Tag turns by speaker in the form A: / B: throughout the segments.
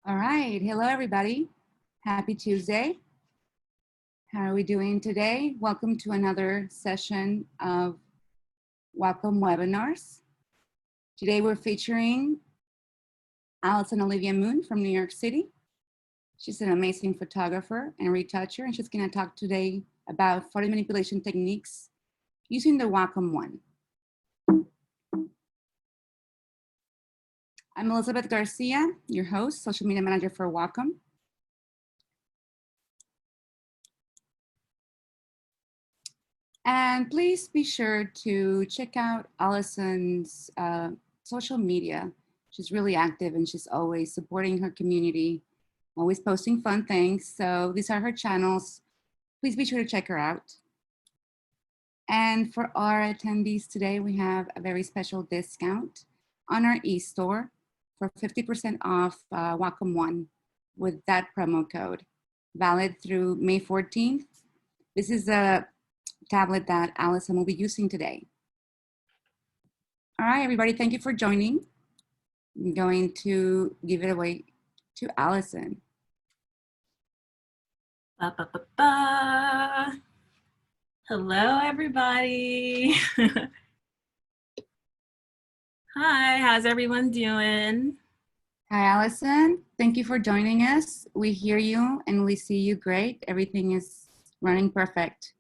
A: All right. Hello, everybody. Happy Tuesday. How are we doing today? Welcome to another session of Wacom webinars. Today we're featuring Allison Olivia Moon from New York City. She's an amazing photographer and retoucher, and she's going to talk today about photo manipulation techniques using the Wacom One. I'm Elizabeth Garcia, your host, social media manager for Wacom. And please be sure to check out Allison's social media. She's really active and she's always supporting her community, always posting fun things. So these are her channels. Please be sure to check her out. And for our attendees today, we have a very special discount on our e-store for 50% off Wacom One with that promo code, valid through May 14th. This is a tablet that Allison will be using today. All right, everybody, thank you for joining. I'm going to give it away to Allison.
B: Ba, ba, ba, ba. Hello, everybody. Hi, how's everyone doing?
A: Hi, Allison. Thank you for joining us. We hear you and we see you great. Everything is running perfect.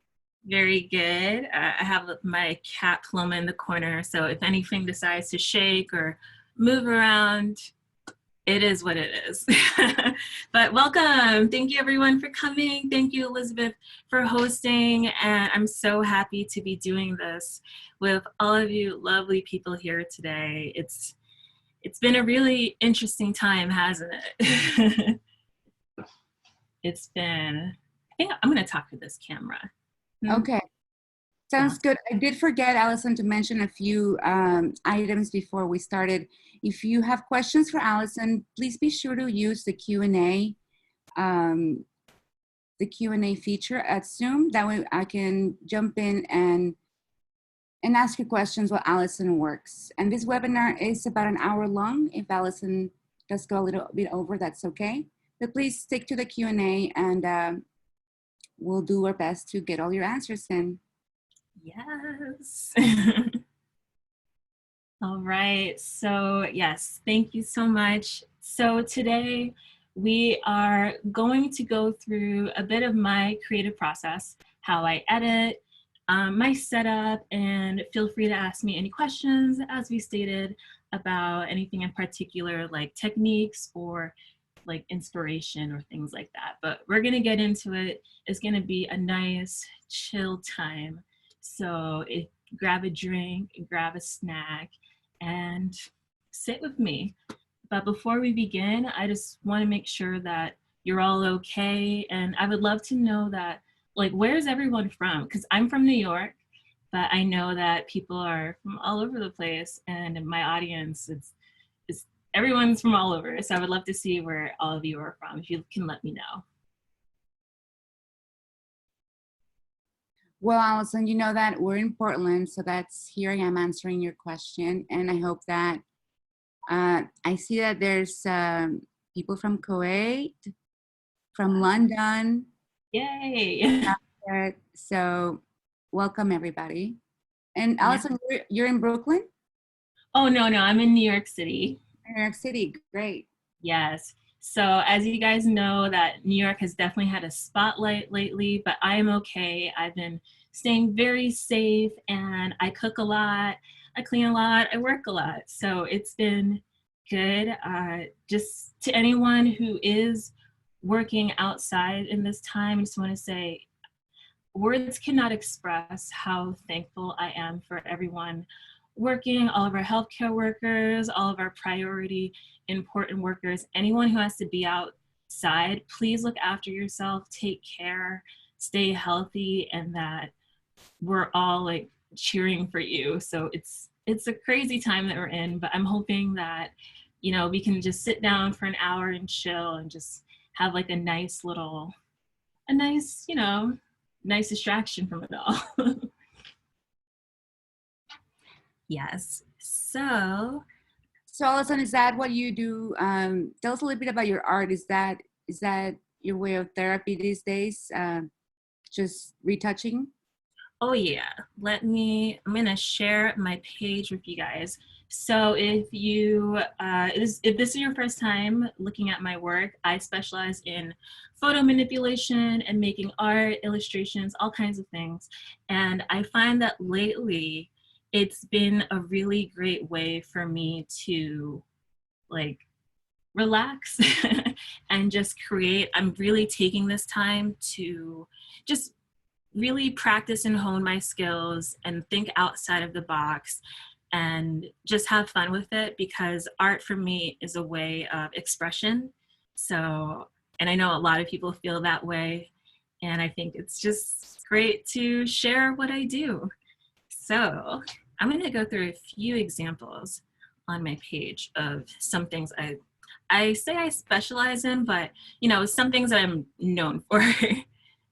B: Very good. I have my cat Paloma in the corner, so if anything decides to shake or move around, it is what it is. But welcome. Thank you, everyone, for coming. Thank you, Elizabeth, for hosting. And I'm so happy to be doing this with all of you lovely people here today. It's been a really interesting time, hasn't it? It's been, I think I'm going to talk to this camera.
A: Okay, sounds good. I did forget, Allison, to mention a few items before we started. If you have questions for Allison, please be sure to use the Q&A feature at Zoom. That way I can jump in and ask you questions while Allison works. And this webinar is about an hour long. If Allison does go a little bit over, that's okay. But please stick to the Q&A and we'll do our best to get all your answers in.
B: Yes. All right. So yes, thank you so much. So today we are going to go through a bit of my creative process, how I edit, my setup, and feel free to ask me any questions, as we stated, about anything in particular, like techniques or like inspiration or things like that. But we're gonna get into it. It's gonna be a nice chill time. So grab a drink, grab a snack, and sit with me. But before we begin, I just want to make sure that you're all okay. And I would love to know that, like, where's everyone from? Because I'm from New York, but I know that people are from all over the place. And in my audience, it's everyone's from all over. So I would love to see where all of you are from, if you can let me know.
A: Well, Allison, you know that we're in Portland, so that's here I am answering your question. And I hope that, I see that there's people from Kuwait, from London.
B: Yay.
A: So welcome, everybody. And Allison, you're in Brooklyn?
B: Oh, no, I'm in New York City.
A: New York City, great.
B: Yes. So as you guys know, that New York has definitely had a spotlight lately, but I am okay. I've been staying very safe, and I cook a lot, I clean a lot, I work a lot. So it's been good. Just to anyone who is working outside in this time, I just want to say, words cannot express how thankful I am for everyone working, all of our healthcare workers, all of our priority important workers, anyone who has to be outside. Please look after yourself, take care, stay healthy, and that we're all like cheering for you. So it's a crazy time that we're in, but I'm hoping that, you know, we can just sit down for an hour and chill and just have like a nice, you know, nice distraction from it all. Yes. So
A: So Allison, is that what you do? Tell us a little bit about your art. Is that your way of therapy these days? Just retouching?
B: Oh yeah, I'm gonna share my page with you guys. So if this is your first time looking at my work, I specialize in photo manipulation and making art, illustrations, all kinds of things. And I find that lately, it's been a really great way for me to like relax and just create. I'm really taking this time to just really practice and hone my skills and think outside of the box and just have fun with it, because art for me is a way of expression. So, and I know a lot of people feel that way, and I think it's just great to share what I do. So I'm going to go through a few examples on my page of some things I say I specialize in, but some things I'm known for.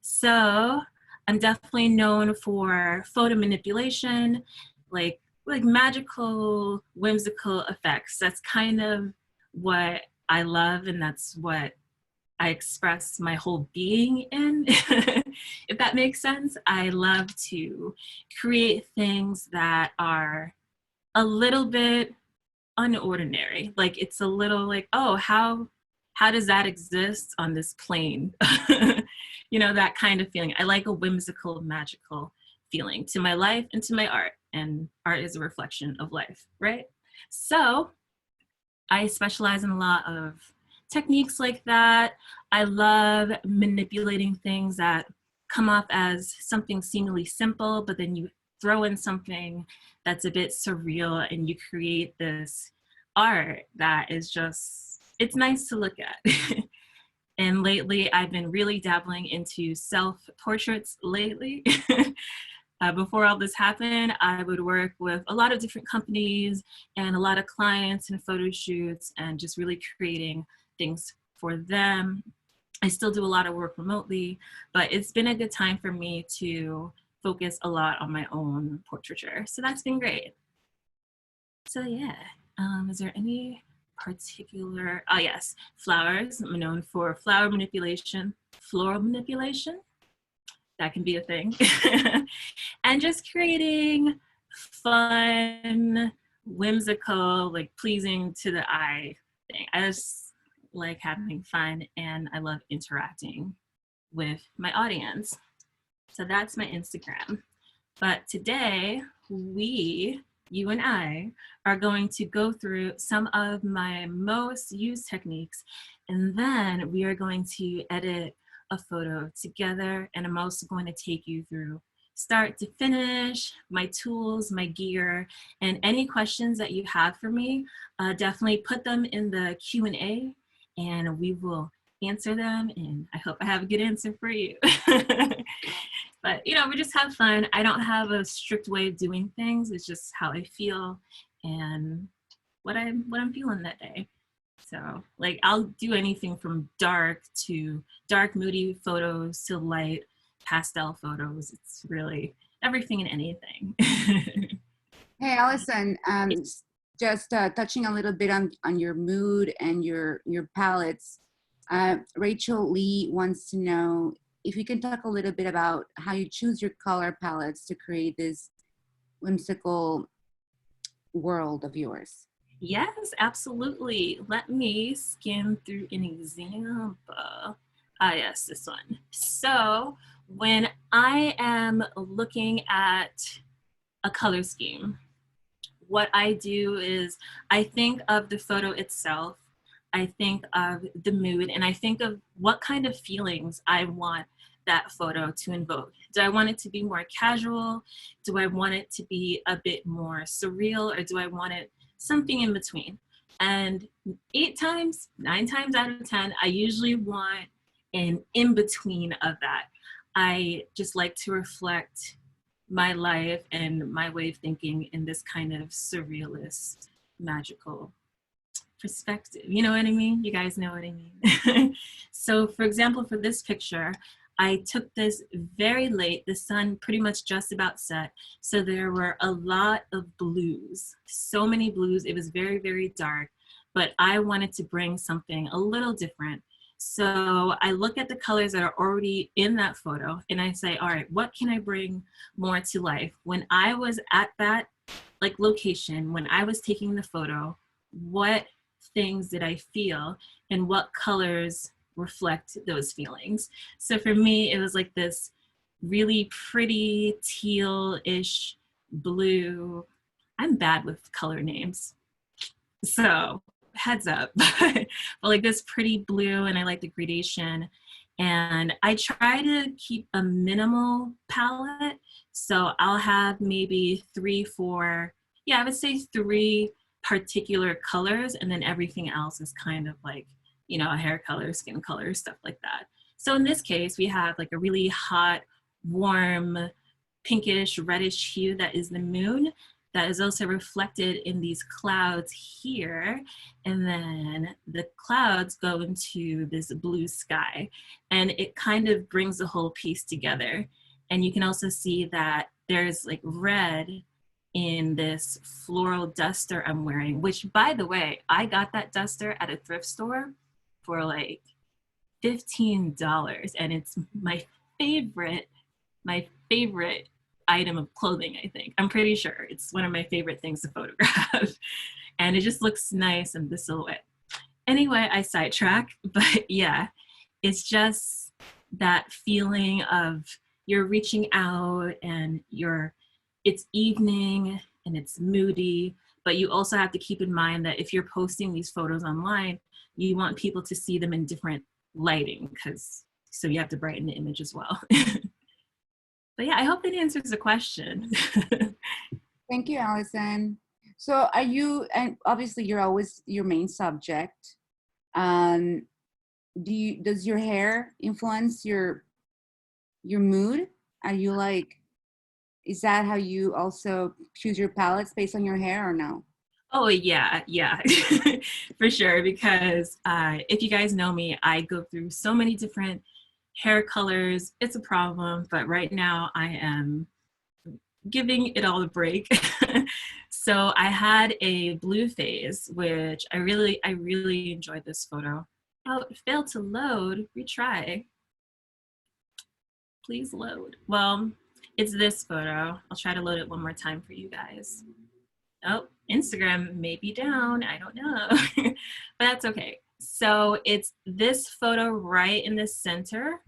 B: So I'm definitely known for photo manipulation, like magical, whimsical effects. That's kind of what I love, and that's what I express my whole being in, if that makes sense. I love to create things that are a little bit unordinary. Like it's a little like, oh, how does that exist on this plane? That kind of feeling. I like a whimsical, magical feeling to my life and to my art. And art is a reflection of life, right? So I specialize in a lot of techniques like that. I love manipulating things that come off as something seemingly simple, but then you throw in something that's a bit surreal and you create this art that is just, it's nice to look at. And lately I've been really dabbling into self-portraits lately. Before all this happened, I would work with a lot of different companies and a lot of clients and photo shoots and just really creating things for them. I still do a lot of work remotely, but it's been a good time for me to focus a lot on my own portraiture. So that's been great. So yeah, is there any particular, yes, flowers. I'm known for flower manipulation, floral manipulation. That can be a thing. And just creating fun, whimsical, like pleasing to the eye thing. I just like having fun and I love interacting with my audience. So that's my Instagram. But today you and I are going to go through some of my most used techniques, and then we are going to edit a photo together, and I'm also going to take you through start to finish, my tools, my gear, and any questions that you have for me, definitely put them in the Q&A and we will answer them, and I hope I have a good answer for you. But we just have fun. I don't have a strict way of doing things. It's just how I feel and what I'm feeling that day. So like I'll do anything from dark to dark moody photos to light pastel photos. It's really everything and anything.
A: Hey, Allison, just touching a little bit on your mood and your palettes. Rachel Lee wants to know if you can talk a little bit about how you choose your color palettes to create this whimsical world of yours.
B: Yes, absolutely. Let me skim through an example. Yes, this one. So when I am looking at a color scheme, what I do is I think of the photo itself, I think of the mood, and I think of what kind of feelings I want that photo to invoke. Do I want it to be more casual? Do I want it to be a bit more surreal? Or do I want it something in between? And 9 times out of 10, I usually want an in between of that. I just like to reflect my life and my way of thinking in this kind of surrealist, magical perspective. You know what I mean? You guys know what I mean? So for example, for this picture, I took this very late. The sun pretty much just about set. So there were a lot of blues, so many blues. It was very, very dark, but I wanted to bring something a little different. So I look at the colors that are already in that photo and I say, all right, what can I bring more to life? When I was at that like location, when I was taking the photo, what things did I feel and what colors reflect those feelings? So for me, it was like this really pretty teal-ish blue. I'm bad with color names, so heads up. But like this pretty blue, and I like the gradation. And I try to keep a minimal palette. So I'll have maybe 3, 4, yeah, I would say 3 particular colors, and then everything else is kind of like, you know, hair color, skin color, stuff like that. So in this case, we have like a really hot, warm, pinkish, reddish hue that is the moon, that is also reflected in these clouds here. And then the clouds go into this blue sky, and it kind of brings the whole piece together. And you can also see that there's like red in this floral duster I'm wearing, which, by the way, I got that duster at a thrift store for like $15, and it's my favorite item of clothing, I think. I'm pretty sure it's one of my favorite things to photograph. And it just looks nice in the silhouette. Anyway, I sidetrack, but yeah, it's just that feeling of you're reaching out and it's evening and it's moody, but you also have to keep in mind that if you're posting these photos online, you want people to see them in different lighting, so you have to brighten the image as well. But yeah, I hope that answers the question.
A: Thank you, Allison. So are you, and obviously you're always your main subject. Does your hair influence your mood? Are you like, is that how you also choose your palettes based on your hair or no?
B: Oh yeah, for sure. Because if you guys know me, I go through so many different hair colors. It's a problem, but right now I am giving it all a break. So I had a blue phase, which I really enjoyed this photo. Oh, it failed to load. Retry. Please load. Well, it's this photo. I'll try to load it one more time for you guys. Oh, Instagram may be down. I don't know, but that's okay. So it's this photo right in the center,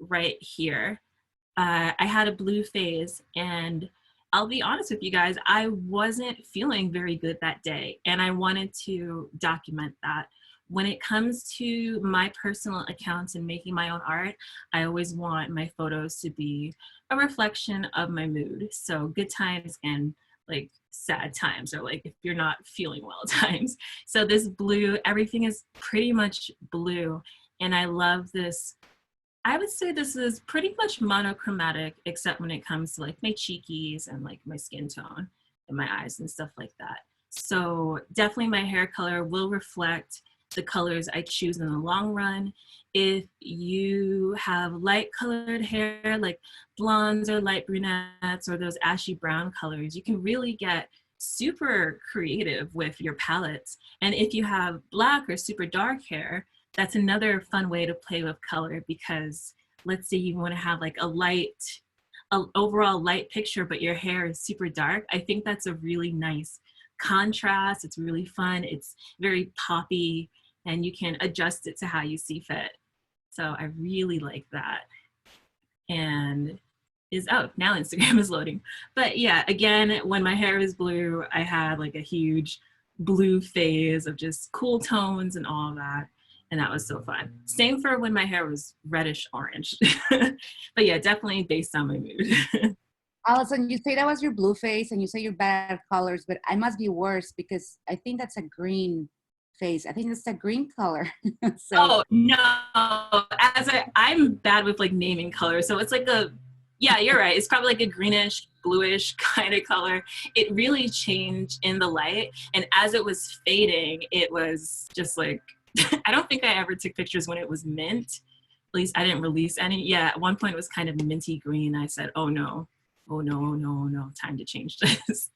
B: right here. I had a blue phase, and I'll be honest with you guys, I wasn't feeling very good that day, and I wanted to document that. When it comes to my personal accounts and making my own art, I always want my photos to be a reflection of my mood. So good times and like sad times, or like if you're not feeling well times. So this blue, everything is pretty much blue. And I love this. I would say this is pretty much monochromatic, except when it comes to like my cheekies and like my skin tone and my eyes and stuff like that. So definitely my hair color will reflect the colors I choose in the long run. If you have light colored hair, like blondes or light brunettes or those ashy brown colors, you can really get super creative with your palettes. And if you have black or super dark hair, that's another fun way to play with color, because let's say you want to have like a overall light picture, but your hair is super dark. I think that's a really nice contrast. It's really fun. It's very poppy, and you can adjust it to how you see fit. So I really like that. And now Instagram is loading. But yeah, again, when my hair was blue, I had like a huge blue phase of just cool tones and all of that. And that was so fun. Same for when my hair was reddish orange. But yeah, definitely based on my mood.
A: Allison, you say that was your blue face and you say you're bad at colors, but I must be worse because I think that's a green face. I think it's a green color. So.
B: Oh no, I'm bad with like naming colors. So it's like yeah, you're right. It's probably like a greenish, bluish kind of color. It really changed in the light. And as it was fading, it was just like, I don't think I ever took pictures when it was mint, least I didn't release any. Yeah, at one point it was kind of minty green. I said, oh no, oh no, oh no, oh no, time to change this.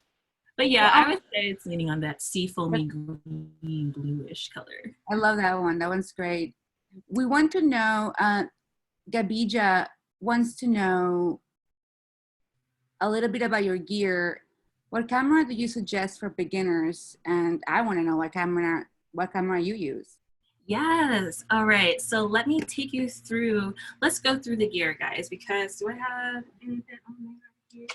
B: But yeah, I would say it's leaning on that sea foamy green bluish color.
A: I love that one. That one's great. We want to know, Gabija wants to know a little bit about your gear. What camera do you suggest for beginners? And I want to know what camera you use.
B: Yes. All right. So let me take you through, let's go through the gear, guys, because do I have anything on my gear?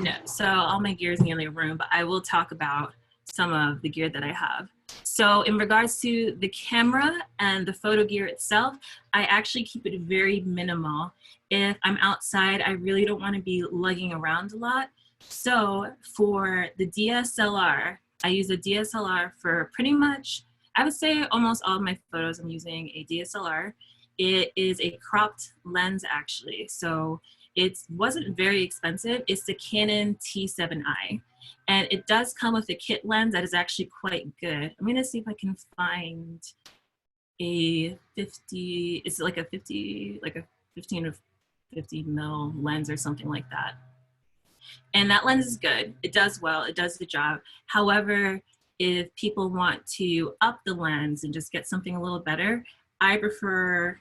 B: No. So all my gear is in the other room, but I will talk about some of the gear that I have. So in regards to the camera and the photo gear itself, I actually keep it very minimal. If I'm outside, I really don't want to be lugging around a lot. So for the DSLR, I use a DSLR for pretty much, I would say almost all of my photos I'm using a DSLR. It is a cropped lens actually. So it wasn't very expensive. It's the Canon T7i. And it does come with a kit lens that is actually quite good. I'm gonna see if I can find a 50, it's like a 50, like a 15 or 50 mil lens or something like that. And that lens is good. It does well, it does the job. However, if people want to up the lens and just get something a little better, I prefer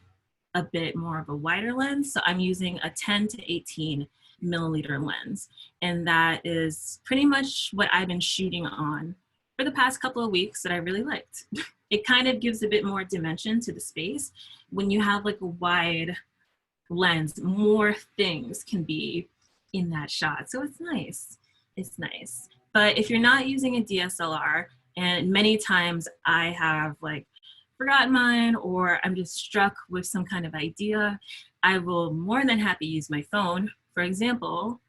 B: a bit more of a wider lens. So I'm using a 10 to 18 milliliter lens. And that is pretty much what I've been shooting on for the past couple of weeks that I really liked. It kind of gives a bit more dimension to the space. When you have like a wide lens, more things can be in that shot. So it's nice. It's nice. But if you're not using a DSLR, and many times I have like forgotten mine or I'm just struck with some kind of idea, I will more than happy use my phone. For example,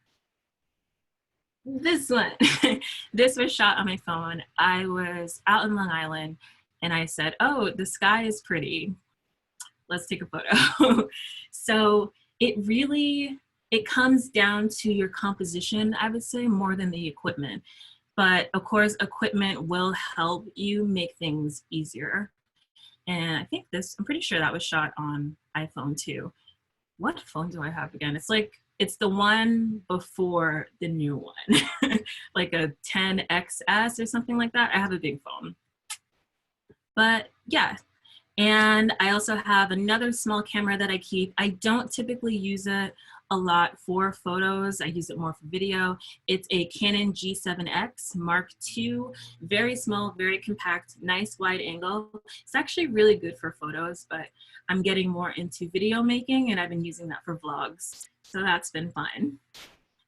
B: this one. This was shot on my phone. I was out in Long Island and I said, oh, the sky is pretty. Let's take a photo. So it comes down to your composition, I would say, more than the equipment. But of course, equipment will help you make things easier. And I think I'm pretty sure that was shot on iPhone too. What phone do I have again? It's the one before the new one, like a 10XS or something like that. I have a big phone. But yeah, and I also have another small camera that I keep. I don't typically use it a lot for photos. I use it more for video. It's a Canon G7X Mark II, very small, very compact, nice wide angle. It's actually really good for photos, but I'm getting more into video making and I've been using that for vlogs. So that's been fun.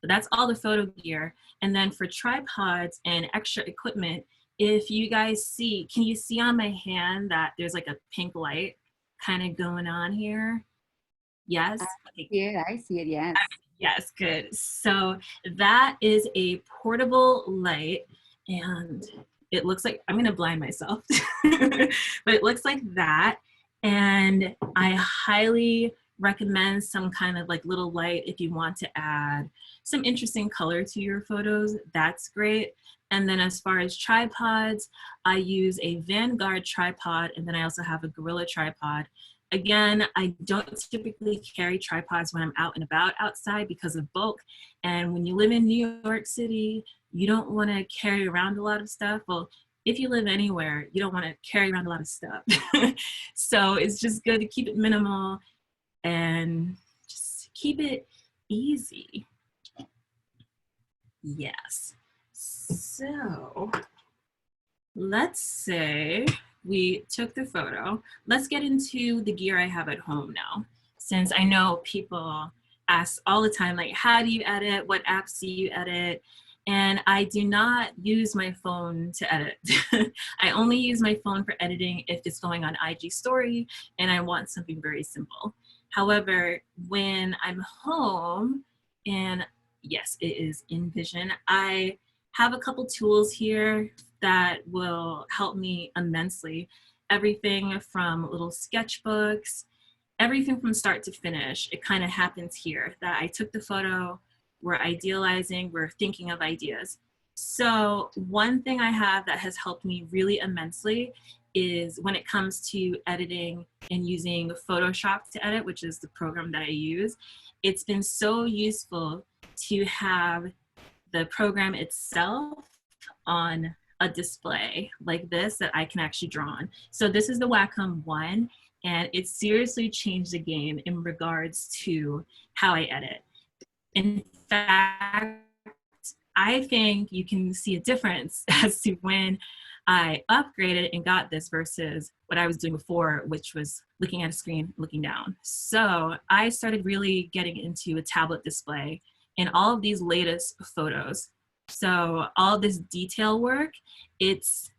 B: But that's all the photo gear. And then for tripods and extra equipment, if you guys see, can you see on my hand that there's like a pink light kind of going on here? Yes?
A: I see it, yes.
B: Yes, good. So that is a portable light and it looks like, I'm gonna blind myself, but it looks like that. And I highly recommend some kind of like little light if you want to add some interesting color to your photos, that's great. And then as far as tripods, I use a Vanguard tripod and then I also have a Gorilla tripod. Again, I don't typically carry tripods when I'm out and about outside because of bulk. And when you live in New York City, you don't want to carry around a lot of stuff. Well, if you live anywhere, you don't want to carry around a lot of stuff. So it's just good to keep it minimal and just keep it easy. Yes. So let's say we took the photo. Let's get into the gear I have at home now. Since I know people ask all the time, like, how do you edit? What apps do you edit? And I do not use my phone to edit. I only use my phone for editing if it's going on IG story and I want something very simple. However, when I'm home, and yes, it is in Vision, I have a couple tools here that will help me immensely. Everything from little sketchbooks, everything from start to finish. It kind of happens here that I took the photo, we're idealizing, we're thinking of ideas. So one thing I have that has helped me really immensely is when it comes to editing and using Photoshop to edit, which is the program that I use, it's been so useful to have the program itself on a display like this that I can actually draw on. So this is the Wacom One, and it seriously changed the game in regards to how I edit. In fact, I think you can see a difference as to when I upgraded and got this versus what I was doing before, which was looking at a screen, looking down. So I started really getting into a tablet display in all of these latest photos. So all this detail work, it's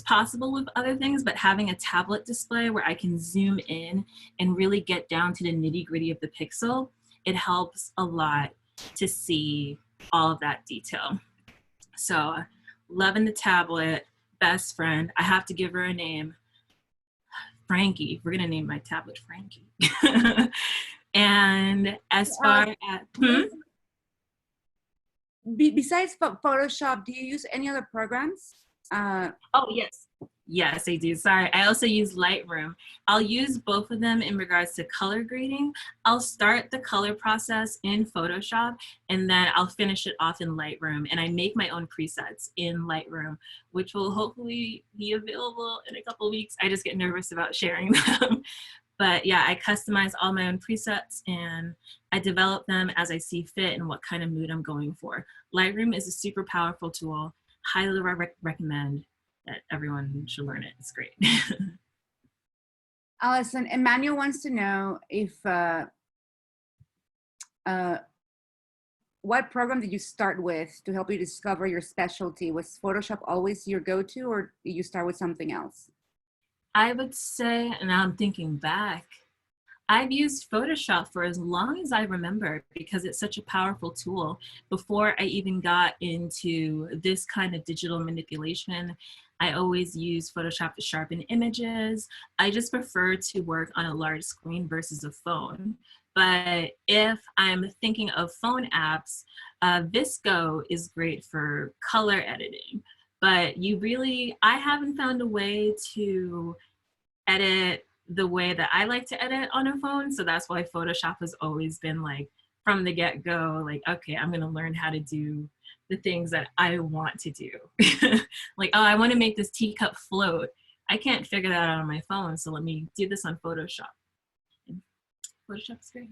B: possible with other things, but having a tablet display where I can zoom in and really get down to the nitty-gritty of the pixel, it helps a lot to see all of that detail. So loving the tablet, best friend. I have to give her a name. Frankie. We're gonna name my tablet Frankie. And as far as
A: besides Photoshop, do you use any other programs?
B: Oh yes, yes I do. Sorry, I also use Lightroom. I'll use both of them in regards to color grading. I'll start the color process in Photoshop and then I'll finish it off in Lightroom, and I make my own presets in Lightroom, which will hopefully be available in a couple of weeks. I just get nervous about sharing them. But yeah, I customize all my own presets and I develop them as I see fit and what kind of mood I'm going for. Lightroom is a super powerful tool. Highly recommend that everyone should learn it. It's great.
A: Allison, Emmanuel wants to know if what program did you start with to help you discover your specialty? Was Photoshop always your go-to, or did you start with something else?
B: I would say, and now I'm thinking back, I've used Photoshop for as long as I remember because it's such a powerful tool. Before I even got into this kind of digital manipulation, I always use Photoshop to sharpen images. I just prefer to work on a large screen versus a phone. But if I'm thinking of phone apps, Visco is great for color editing. But I haven't found a way to edit the way that I like to edit on a phone. So that's why Photoshop has always been like, from the get-go, like, okay, I'm gonna learn how to do the things that I want to do. Like, oh, I wanna make this teacup float. I can't figure that out on my phone, so let me do this on Photoshop. And Photoshop's great.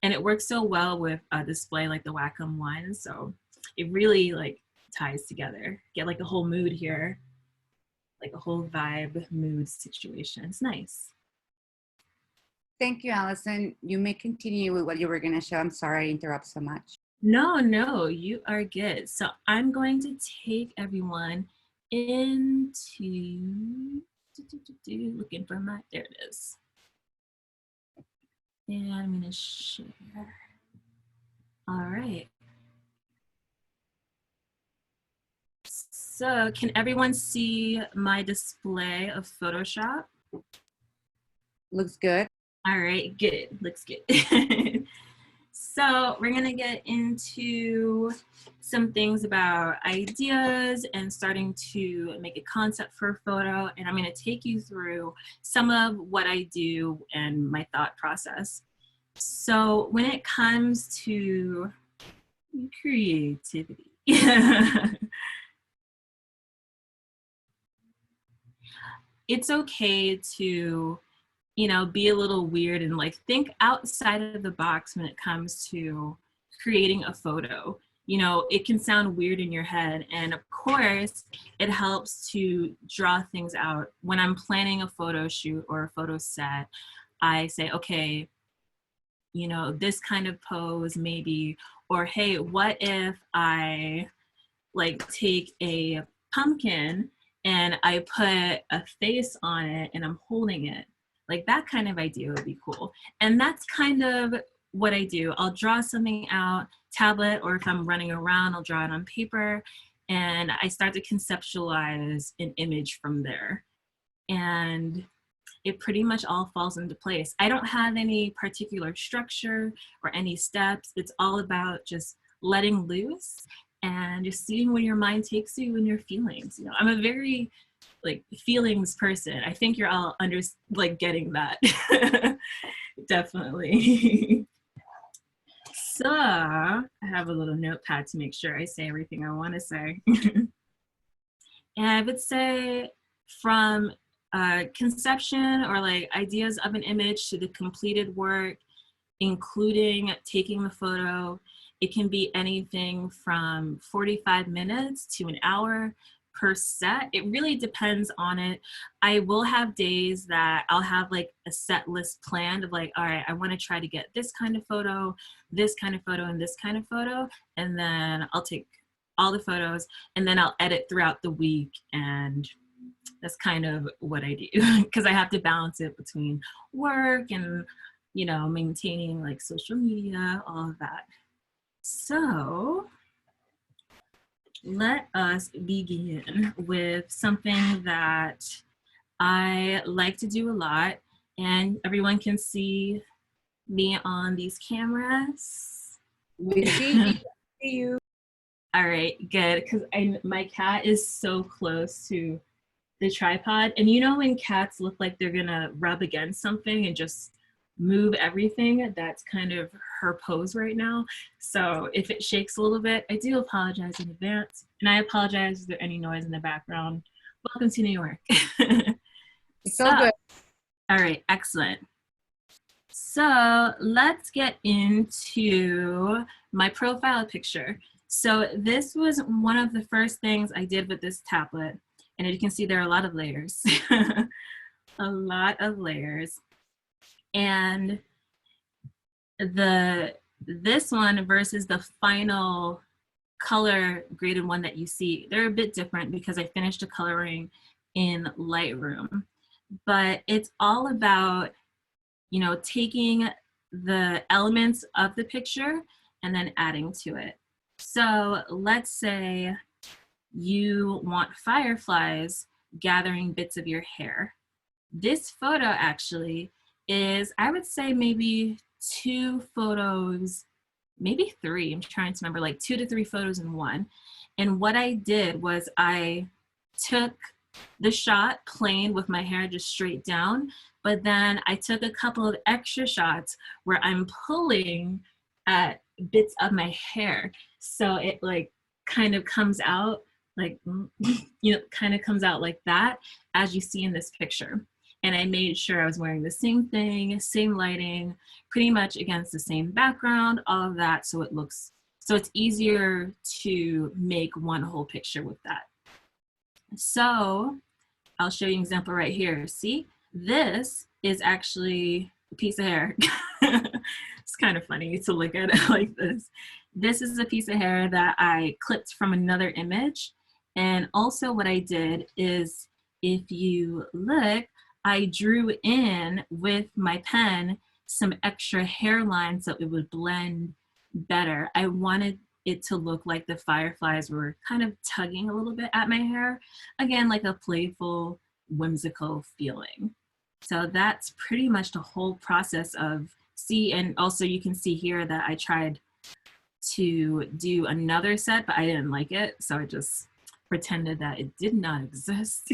B: And it works so well with a display like the Wacom One, so it really like ties together. Get like a whole mood here, like a whole vibe mood situation. It's nice.
A: Thank you, Allison. You may continue with what you were going to show. I'm sorry I interrupt so much.
B: No, you are good. So I'm going to take everyone into, looking for my, there it is. And I'm going to share. All right. So can everyone see my display of Photoshop?
A: Looks good.
B: All right, good, looks good. So we're gonna get into some things about ideas and starting to make a concept for a photo. And I'm gonna take you through some of what I do and my thought process. So when it comes to creativity, it's okay to, be a little weird and like think outside of the box when it comes to creating a photo. It can sound weird in your head, and of course it helps to draw things out. When I'm planning a photo shoot or a photo set, I say, okay, this kind of pose maybe, or hey, what if I like take a pumpkin and I put a face on it and I'm holding it. Like that kind of idea would be cool. And that's kind of what I do. I'll draw something out, tablet, or if I'm running around, I'll draw it on paper, and I start to conceptualize an image from there. And it pretty much all falls into place. I don't have any particular structure or any steps. It's all about just letting loose and just seeing where your mind takes you and your feelings. I'm a very like feelings person. I think you're all like getting that. Definitely. So I have a little notepad to make sure I say everything I want to say. And I would say from conception or like ideas of an image to the completed work, including taking the photo, it can be anything from 45 minutes to an hour per set. It really depends on it. I will have days that I'll have like a set list planned of like, all right, I want to try to get this kind of photo, this kind of photo, and this kind of photo. And then I'll take all the photos and then I'll edit throughout the week. And that's kind of what I do because I have to balance it between work and, you know, maintaining like social media, all of that. So let us begin with something that I like to do a lot, and everyone can see me on these cameras.
A: We see you.
B: All right, good, because my cat is so close to the tripod, and you know when cats look like they're gonna rub against something and just move everything, that's kind of her pose right now. So if it shakes a little bit, I do apologize in advance, and I apologize if there's any noise in the background. Welcome to New York.
A: It's so good.
B: All right, excellent. So let's get into my profile picture. So this was one of the first things I did with this tablet, and as you can see, there are a lot of layers. A lot of layers. And this one versus the final color graded one that you see, they're a bit different because I finished the coloring in Lightroom. But it's all about, you know, taking the elements of the picture and then adding to it. So let's say you want fireflies gathering bits of your hair. This photo actually is, I would say maybe 2 photos, maybe 3, I'm trying to remember, like 2 to 3 photos in one. And what I did was I took the shot plain with my hair just straight down, but then I took a couple of extra shots where I'm pulling at bits of my hair. So it like kind of comes out like, you know, kind of comes out like that as you see in this picture. And I made sure I was wearing the same thing, same lighting, pretty much against the same background, all of that. So it looks, so it's easier to make one whole picture with that. So I'll show you an example right here. See, this is actually a piece of hair. It's kind of funny to look at it like this. This is a piece of hair that I clipped from another image. And also what I did is, if you look, I drew in with my pen some extra hairlines so it would blend better. I wanted it to look like the fireflies were kind of tugging a little bit at my hair. Again, like a playful, whimsical feeling. So that's pretty much the whole process of, see, and also you can see here that I tried to do another set, but I didn't like it. So I just pretended that it did not exist.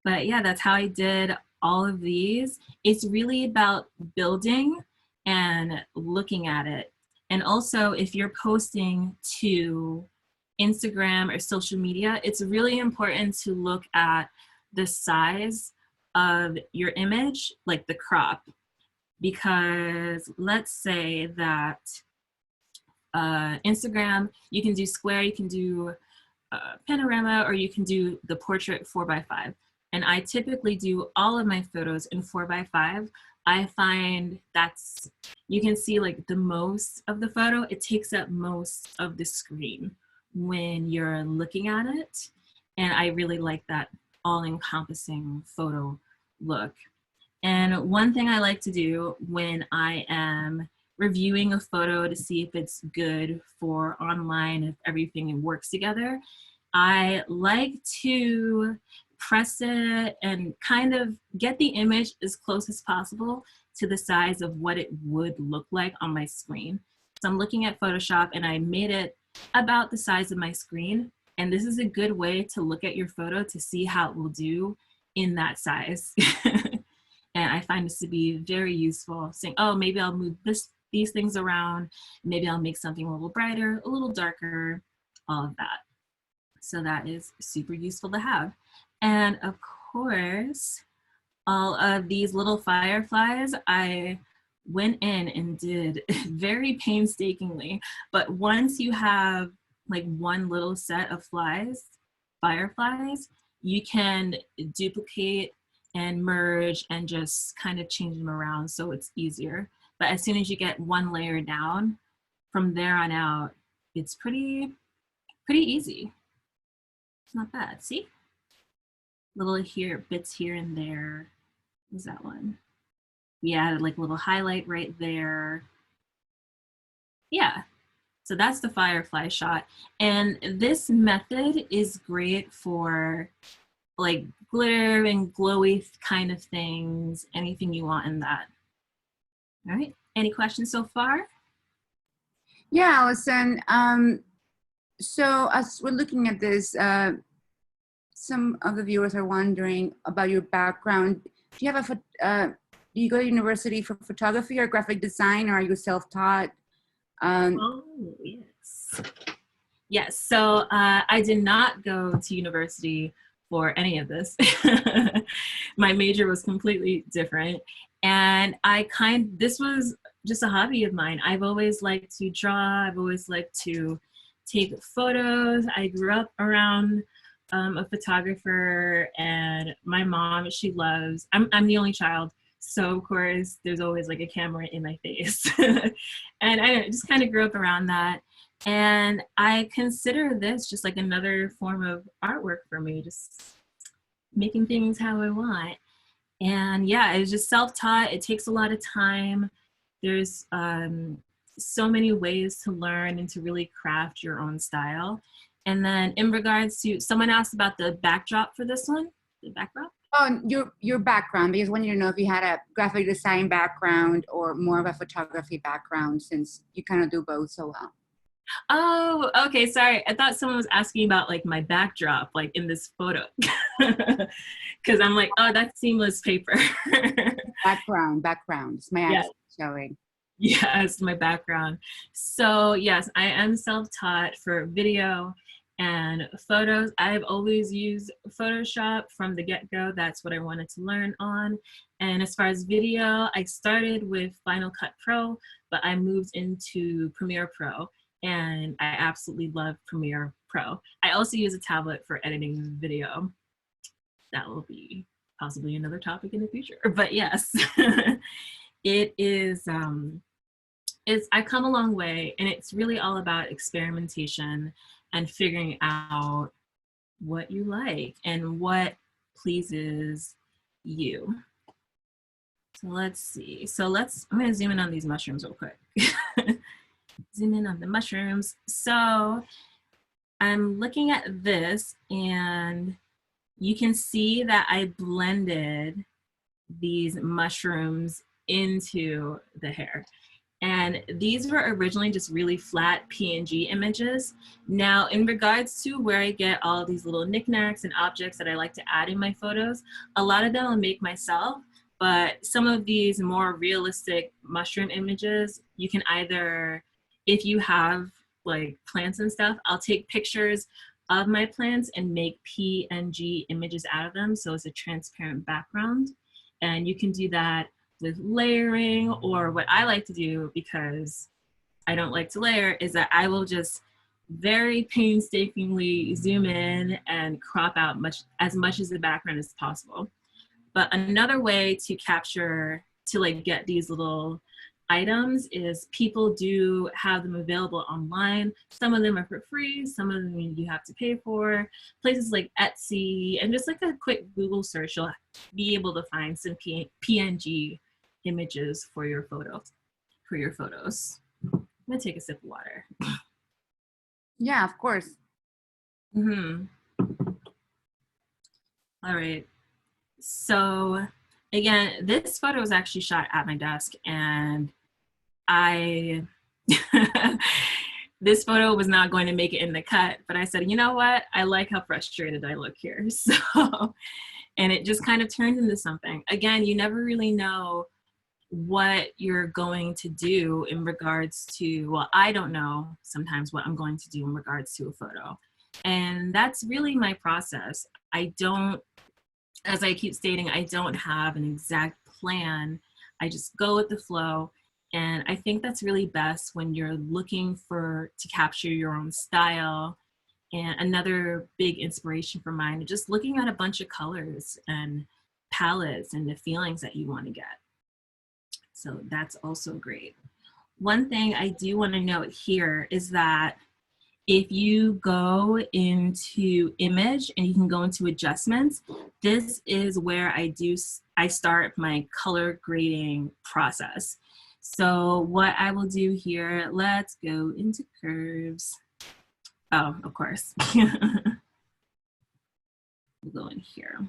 B: But yeah, that's how I did all of these. It's really about building and looking at it. And also, if you're posting to Instagram or social media, it's really important to look at the size of your image, like the crop. Because let's say that Instagram, you can do square, you can do panorama, or you can do the portrait 4x5. And I typically do all of my photos in 4x5. I find that's, you can see like the most of the photo, it takes up most of the screen when you're looking at it. And I really like that all-encompassing photo look. And one thing I like to do when I am reviewing a photo to see if it's good for online, if everything works together, I like to press it and kind of get the image as close as possible to the size of what it would look like on my screen. So I'm looking at Photoshop and I made it about the size of my screen. And this is a good way to look at your photo to see how it will do in that size. And I find this to be very useful, saying, oh, maybe I'll move these things around. Maybe I'll make something a little brighter, a little darker, all of that. So that is super useful to have. And of course, all of these little fireflies, I went in and did very painstakingly. But once you have like one little set of fireflies, you can duplicate and merge and just kind of change them around so it's easier. But as soon as you get one layer down, from there on out, it's pretty easy. It's not bad, see? Little bits here and there. What's that one? We added like a little highlight right there. Yeah, so that's the firefly shot. And this method is great for like glitter and glowy kind of things, anything you want in that. All right, any questions so far?
A: Yeah, Allison. So as we're looking at this, some of the viewers are wondering about your background. Do you have do you go to university for photography or graphic design, or are you self-taught?
B: Oh, yes. Yes, so I did not go to university for any of this. My major was completely different. And this was just a hobby of mine. I've always liked to draw. I've always liked to take photos. I grew up around a photographer, and my mom, I'm the only child. So of course there's always like a camera in my face. And I just kind of grew up around that. And I consider this just like another form of artwork for me, just making things how I want. And yeah, it's just self-taught. It takes a lot of time. There's so many ways to learn and to really craft your own style. And then in regards to, someone asked about the backdrop for this one, the backdrop.
A: Oh, your background, because wanted to know if you had a graphic design background or more of a photography background, since you kind of do both so well.
B: Oh, okay, sorry. I thought someone was asking about like my backdrop, like in this photo. Because I'm like, oh, that's seamless paper.
A: Background. It's my eyes showing.
B: Yes, my background. So yes, I am self-taught for video and photos. I've always used Photoshop from the get-go. That's what I wanted to learn on. And as far as video, I started with Final Cut Pro, but I moved into Premiere Pro, and I absolutely love Premiere Pro. I also use a tablet for editing video. That will be possibly another topic in the future, but yes, it is, I've come a long way, and it's really all about experimentation and figuring out what you like and what pleases you. So let's see. I'm gonna zoom in on these mushrooms real quick. Zoom in on the mushrooms. So I'm looking at this, and you can see that I blended these mushrooms into the hair. And these were originally just really flat PNG images. Now, in regards to where I get all these little knickknacks and objects that I like to add in my photos, a lot of them I'll make myself, but some of these more realistic mushroom images, you can either, if you have like plants and stuff, I'll take pictures of my plants and make PNG images out of them, so it's a transparent background. And you can do that with layering, or what I like to do, because I don't like to layer, is that I will just very painstakingly zoom in and crop out as much as the background as possible. But another way to capture, to like get these little items, is people do have them available online. Some of them are for free, some of them you have to pay for. Places like Etsy, and just like a quick Google search, you'll be able to find some PNG images for your photos. I'm gonna take a sip of water.
A: Yeah, of course.
B: Mm-hmm. All right. So again, this photo was actually shot at my desk, and I this photo was not going to make it in the cut, but I said, you know what? I like how frustrated I look here. So, and it just kind of turned into something. Again, you never really know what you're going to do in regards to, well, I don't know sometimes what I'm going to do in regards to a photo. And that's really my process. I don't, as I keep stating, I don't have an exact plan. I just go with the flow. And I think that's really best when you're looking to capture your own style. And another big inspiration for mine is just looking at a bunch of colors and palettes and the feelings that you want to get. So that's also great. One thing I do want to note here is that if you go into image and you can go into adjustments, this is where I start my color grading process. So what I will do here, let's go into curves. Oh, of course. We'll go in here.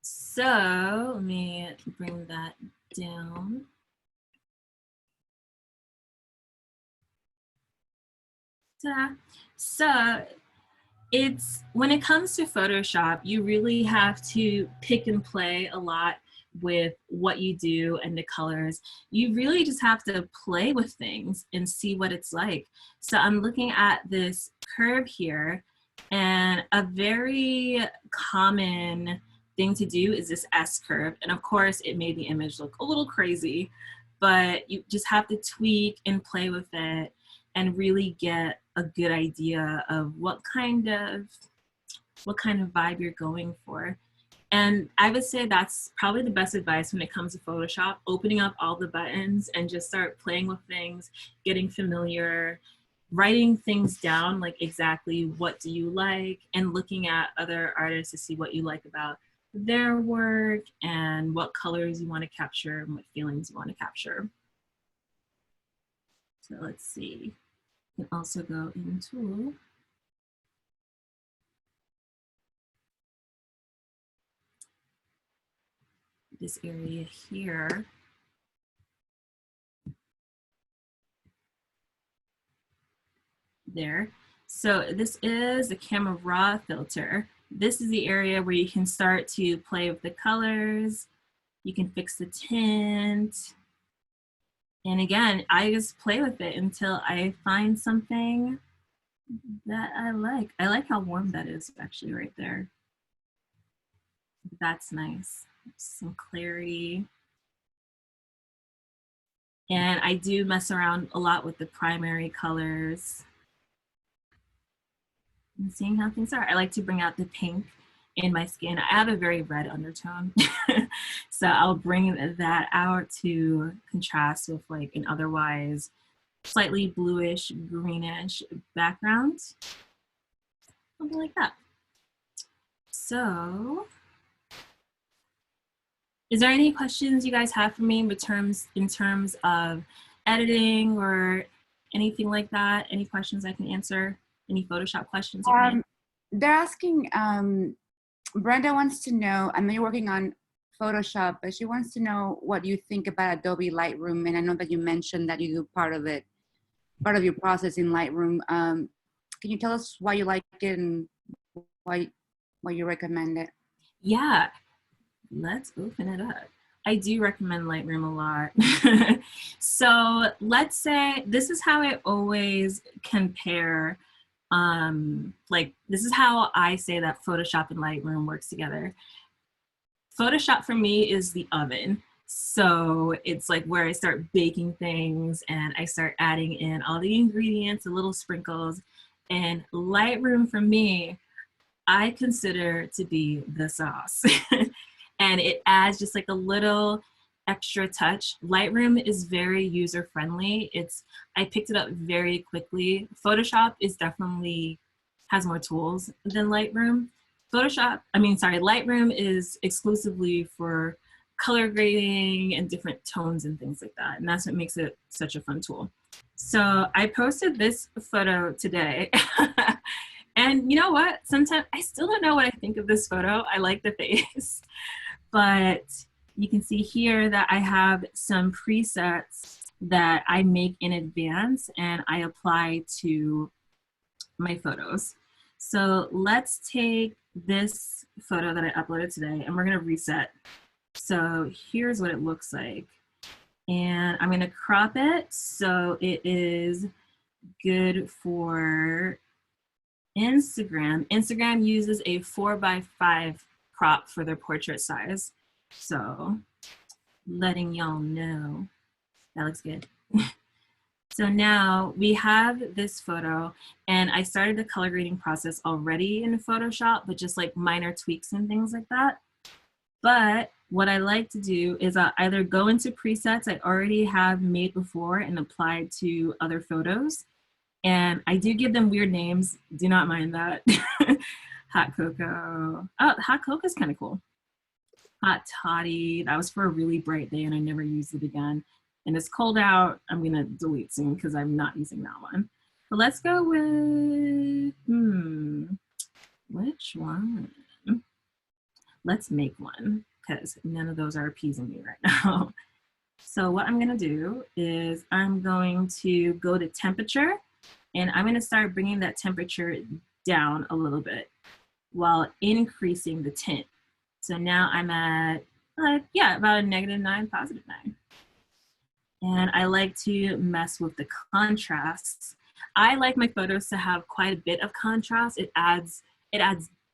B: So let me bring that down. So it's, when it comes to Photoshop, you really have to pick and play a lot with what you do and the colors. You really just have to play with things and see what it's like. So I'm looking at this curve here, and a very common thing to do is this S curve. And of course, it made the image look a little crazy, but you just have to tweak and play with it and really get a good idea of what kind of vibe you're going for. And I would say that's probably the best advice when it comes to Photoshop, opening up all the buttons and just start playing with things, getting familiar, writing things down, like exactly what do you like, and looking at other artists to see what you like about their work and what colors you want to capture and what feelings you want to capture. So let's see. You can also go into this area here. There. So this is the camera raw filter. This is the area where you can start to play with the colors. You can fix the tint. And again, I just play with it until I find something that I like. I like how warm that is actually right there. That's nice. Some clarity. And I do mess around a lot with the primary colors and seeing how things are. I like to bring out the pink in my skin. I have a very red undertone. So I'll bring that out to contrast with like an otherwise slightly bluish, greenish background. Something like that. So, is there any questions you guys have for me in terms of editing or anything like that? Any questions I can answer? Any Photoshop questions?
A: They're asking, Brenda wants to know, I know you're working on Photoshop, but she wants to know what you think about Adobe Lightroom. And I know that you mentioned that you do part of your process in Lightroom. Can you tell us why you like it and why you recommend it?
B: Yeah, let's open it up. I do recommend Lightroom a lot. So let's say this is how I always compare. Like this is how I say that Photoshop and Lightroom works together. Photoshop for me is the oven. So it's like where I start baking things and I start adding in all the ingredients, the little sprinkles. And Lightroom for me, I consider to be the sauce. And it adds just like a little extra touch. Lightroom is very user friendly. I picked it up very quickly. Photoshop is definitely has more tools than Lightroom. Lightroom is exclusively for color grading and different tones and things like that. And that's what makes it such a fun tool. So I posted this photo today. And you know what? Sometimes I still don't know what I think of this photo. I like the face. But you can see here that I have some presets that I make in advance and I apply to my photos. So let's take this photo that I uploaded today and we're gonna reset. So here's what it looks like. And I'm gonna crop it so it is good for Instagram. Instagram uses a 4:5 crop for their portrait size. So letting y'all know, that looks good. So now we have this photo and I started the color grading process already in Photoshop, but just like minor tweaks and things like that. But what I like to do is I'll either go into presets I already have made before and applied to other photos. And I do give them weird names. Do not mind that. Hot cocoa. Oh, hot cocoa is kind of cool. Hot toddy. That was for a really bright day and I never used it again. And it's cold out. I'm going to delete soon because I'm not using that one. But let's go with, which one? Let's make one because none of those are appeasing me right now. So what I'm going to do is I'm going to go to temperature and I'm going to start bringing that temperature down a little bit while increasing the tint. So now I'm at, about a -9, +9. And I like to mess with the contrasts. I like my photos to have quite a bit of contrast. It adds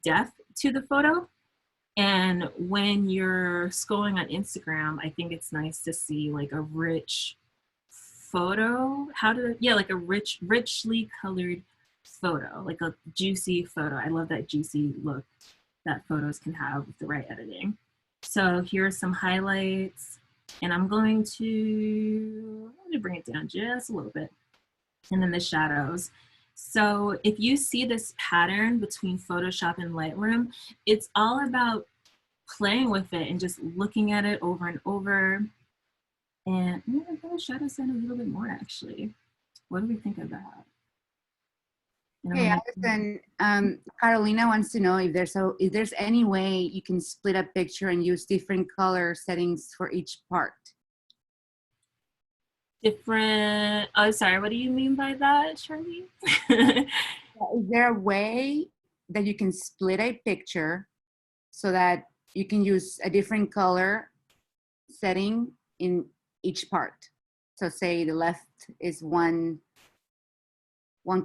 B: depth to the photo. And when you're scrolling on Instagram, I think it's nice to see like a rich photo. Like a richly colored photo, like a juicy photo. I love that juicy look that photos can have with the right editing. So here are some highlights. And I'm going to bring it down just a little bit. And then the shadows. So if you see this pattern between Photoshop and Lightroom, it's all about playing with it and just looking at it over and over. And I'm going to shadow set a little bit more actually. What do we think of that?
A: Hey, Allison, Carolina wants to know if there's any way you can split a picture and use different color settings for each part.
B: Different, oh, sorry, what do you mean by that, Charlie?
A: Is there a way that you can split a picture so that you can use a different color setting in each part? So say the left is one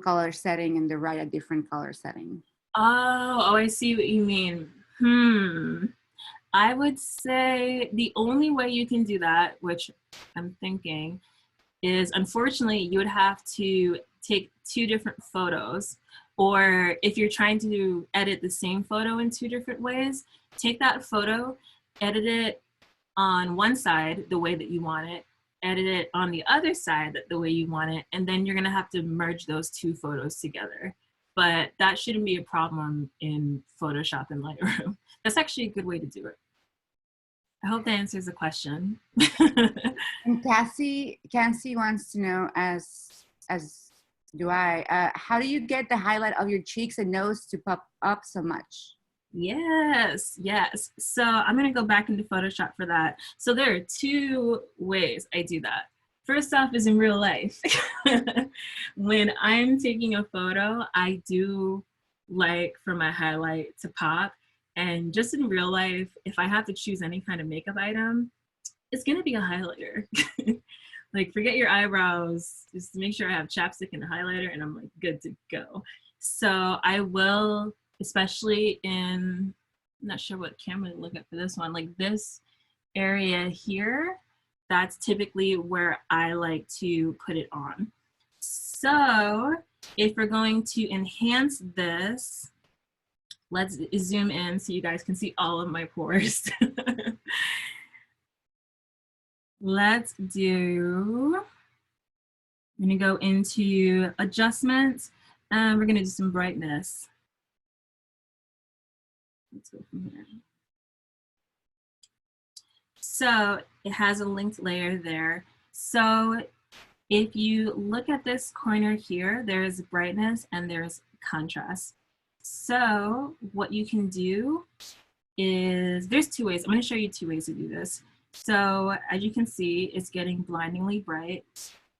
A: color setting and the right a different color setting.
B: Oh, I see what you mean. I would say the only way you can do that, which I'm thinking, is unfortunately you would have to take 2 different photos, or if you're trying to edit the same photo in 2 different ways, take that photo, edit it on one side the way that you want it, edit it on the other side the way you want it, and then you're gonna have to merge those 2 photos together. But that shouldn't be a problem in Photoshop and Lightroom. That's actually a good way to do it. I hope that answers the question.
A: And Cassie wants to know, as do I, how do you get the highlight of your cheeks and nose to pop up so much?
B: Yes. So I'm going to go back into Photoshop for that. So there are 2 ways I do that. First off is in real life. When I'm taking a photo, I do like for my highlight to pop. And just in real life, if I have to choose any kind of makeup item, it's going to be a highlighter. Like forget your eyebrows, just make sure I have chapstick and a highlighter and I'm like good to go. So I will, especially in, I'm not sure what camera to look at for this one, like this area here, that's typically where I like to put it on. So if we're going to enhance this, let's zoom in so you guys can see all of my pores. Let's do, I'm gonna go into adjustments and we're gonna do some brightness. Let's go from here. So it has a linked layer there. So if you look at this corner here, there's brightness and there's contrast. So what you can do is, there's two ways. I'm going to show you two ways to do this. So as you can see, it's getting blindingly bright.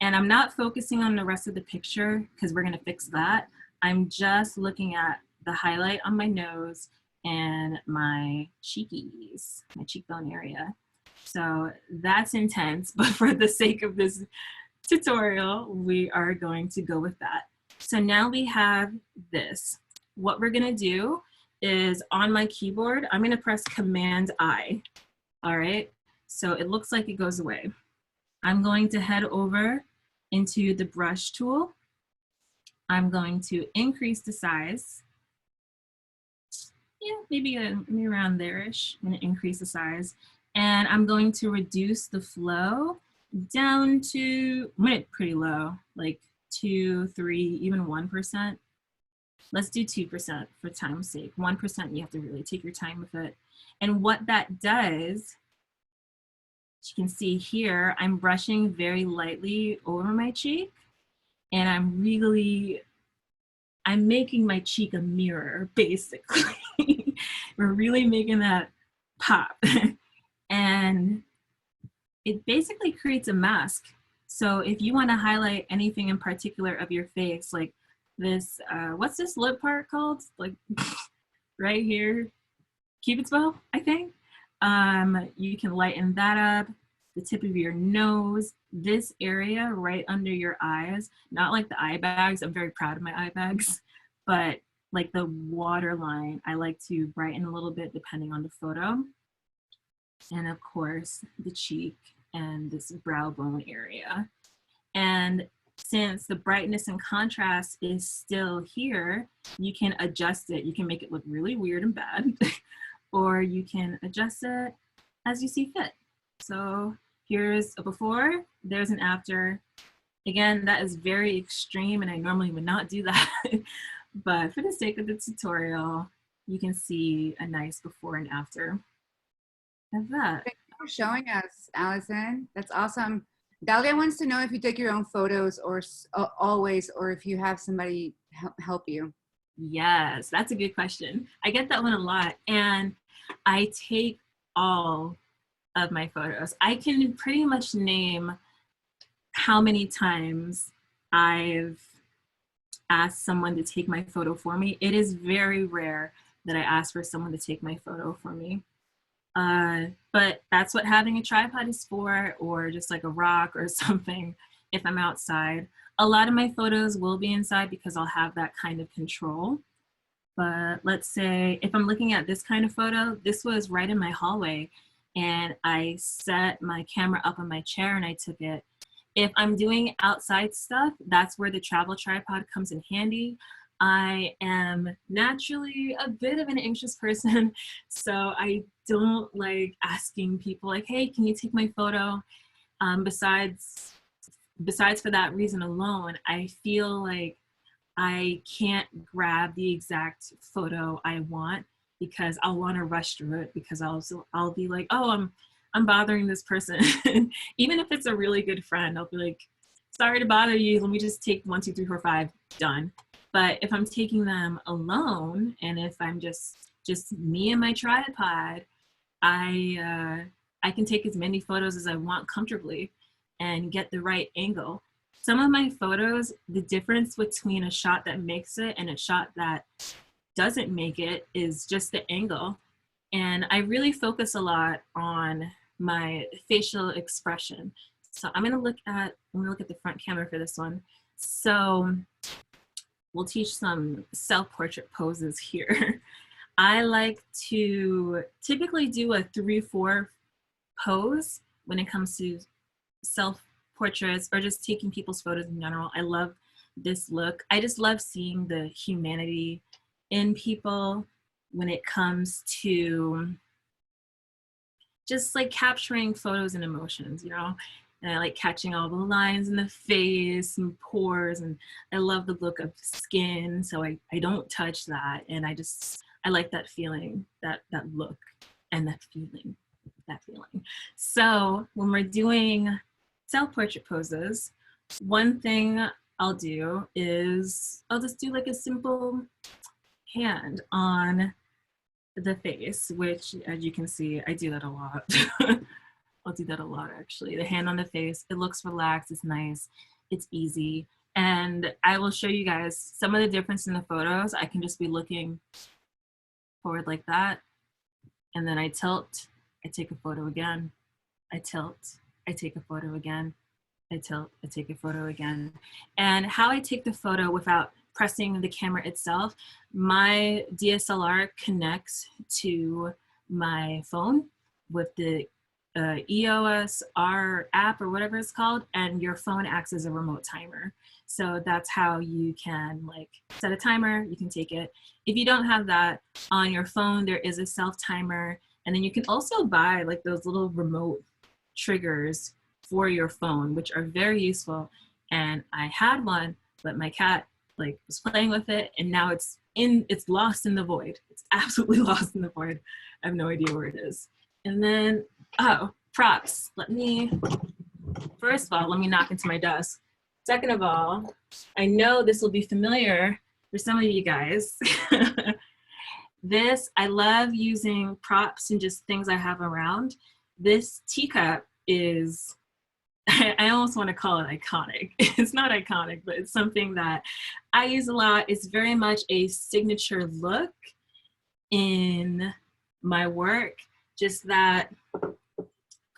B: And I'm not focusing on the rest of the picture because we're going to fix that. I'm just looking at the highlight on my nose and my cheekies, my cheekbone area. So that's intense, but for the sake of this tutorial, we are going to go with that. So now we have this. What we're gonna do is on my keyboard, I'm gonna press Command I, all right? So it looks like it goes away. I'm going to head over into the brush tool. I'm going to increase the size. Yeah, maybe around there-ish. I'm gonna increase the size. And I'm going to reduce the flow down to, I'm gonna pretty low, like 2, 3, even 1%. Let's do 2% for time's sake. 1%, you have to really take your time with it. And what that does, you can see here, I'm brushing very lightly over my cheek, and I'm making my cheek a mirror, basically. We're really making that pop. And it basically creates a mask. So if you want to highlight anything in particular of your face, like this, what's this lip part called? Like right here, Cupid's bow, I think. You can lighten that up, the tip of your nose, this area right under your eyes, not like the eye bags. I'm very proud of my eye bags, but like the waterline, I like to brighten a little bit depending on the photo. And of course, the cheek and this brow bone area. And since the brightness and contrast is still here, you can adjust it. You can make it look really weird and bad, or you can adjust it as you see fit. So here's a before, there's an after. Again, that is very extreme, and I normally would not do that. But for the sake of the tutorial, you can see a nice before and after of that.
A: Thank you for showing us, Allison. That's awesome. Dalia wants to know if you take your own photos or always, or if you have somebody help you.
B: Yes, that's a good question. I get that one a lot, and I take all of my photos. I can pretty much name how many times I've asked someone to take my photo for me. It is very rare that I ask for someone to take my photo for me. But that's what having a tripod is for, or just like a rock or something if I'm outside. A lot of my photos will be inside because I'll have that kind of control. But let's say if I'm looking at this kind of photo, this was right in my hallway, and I set my camera up on my chair and I took it. If I'm doing outside stuff, that's where the travel tripod comes in handy. I am naturally a bit of an anxious person, so I don't like asking people like, hey, can you take my photo? Besides for that reason alone, I feel like I can't grab the exact photo I want because I'll want to rush through it, because I'll be like, oh, I'm bothering this person. Even if it's a really good friend, I'll be like, sorry to bother you. Let me just take 1, 2, 3, 4, 5, done. But if I'm taking them alone, and if I'm just me and my tripod, I can take as many photos as I want comfortably and get the right angle. Some of my photos, the difference between a shot that makes it and a shot that doesn't make it is just the angle. And I really focus a lot on my facial expression. So I'm gonna look at the front camera for this one. So we'll teach some self-portrait poses here. I like to typically do a 3-4 pose when it comes to self-portraits or just taking people's photos in general. I love this look. I just love seeing the humanity in people when it comes to just like capturing photos and emotions, you know? And I like catching all the lines in the face and pores, and I love the look of skin, so I don't touch that, and I like that feeling, that look and that feeling. So when we're doing self-portrait poses, one thing I'll do is I'll just do like a simple hand on the face, which as you can see, I do that a lot. I'll do that a lot actually. The hand on the face, it looks relaxed, it's nice, it's easy. And I will show you guys some of the difference in the photos. I can just be looking forward like that. And then I tilt, I take a photo again. I tilt, I take a photo again. I tilt, I take a photo again. And how I take the photo without pressing the camera itself, my DSLR connects to my phone with the EOS R app or whatever it's called, and your phone acts as a remote timer. So that's how you can like set a timer, you can take it. If you don't have that on your phone, there is a self timer, and then you can also buy like those little remote triggers for your phone, which are very useful. And I had one, but my cat like was playing with it, and now it's lost in the void. It's absolutely lost in the void. I have no idea where it is. And then, oh, props. First of all, let me knock into my desk. Second of all, I know this will be familiar for some of you guys. I love using props and just things I have around. This teacup is, I almost want to call it iconic. It's not iconic, but it's something that I use a lot. It's very much a signature look in my work, just that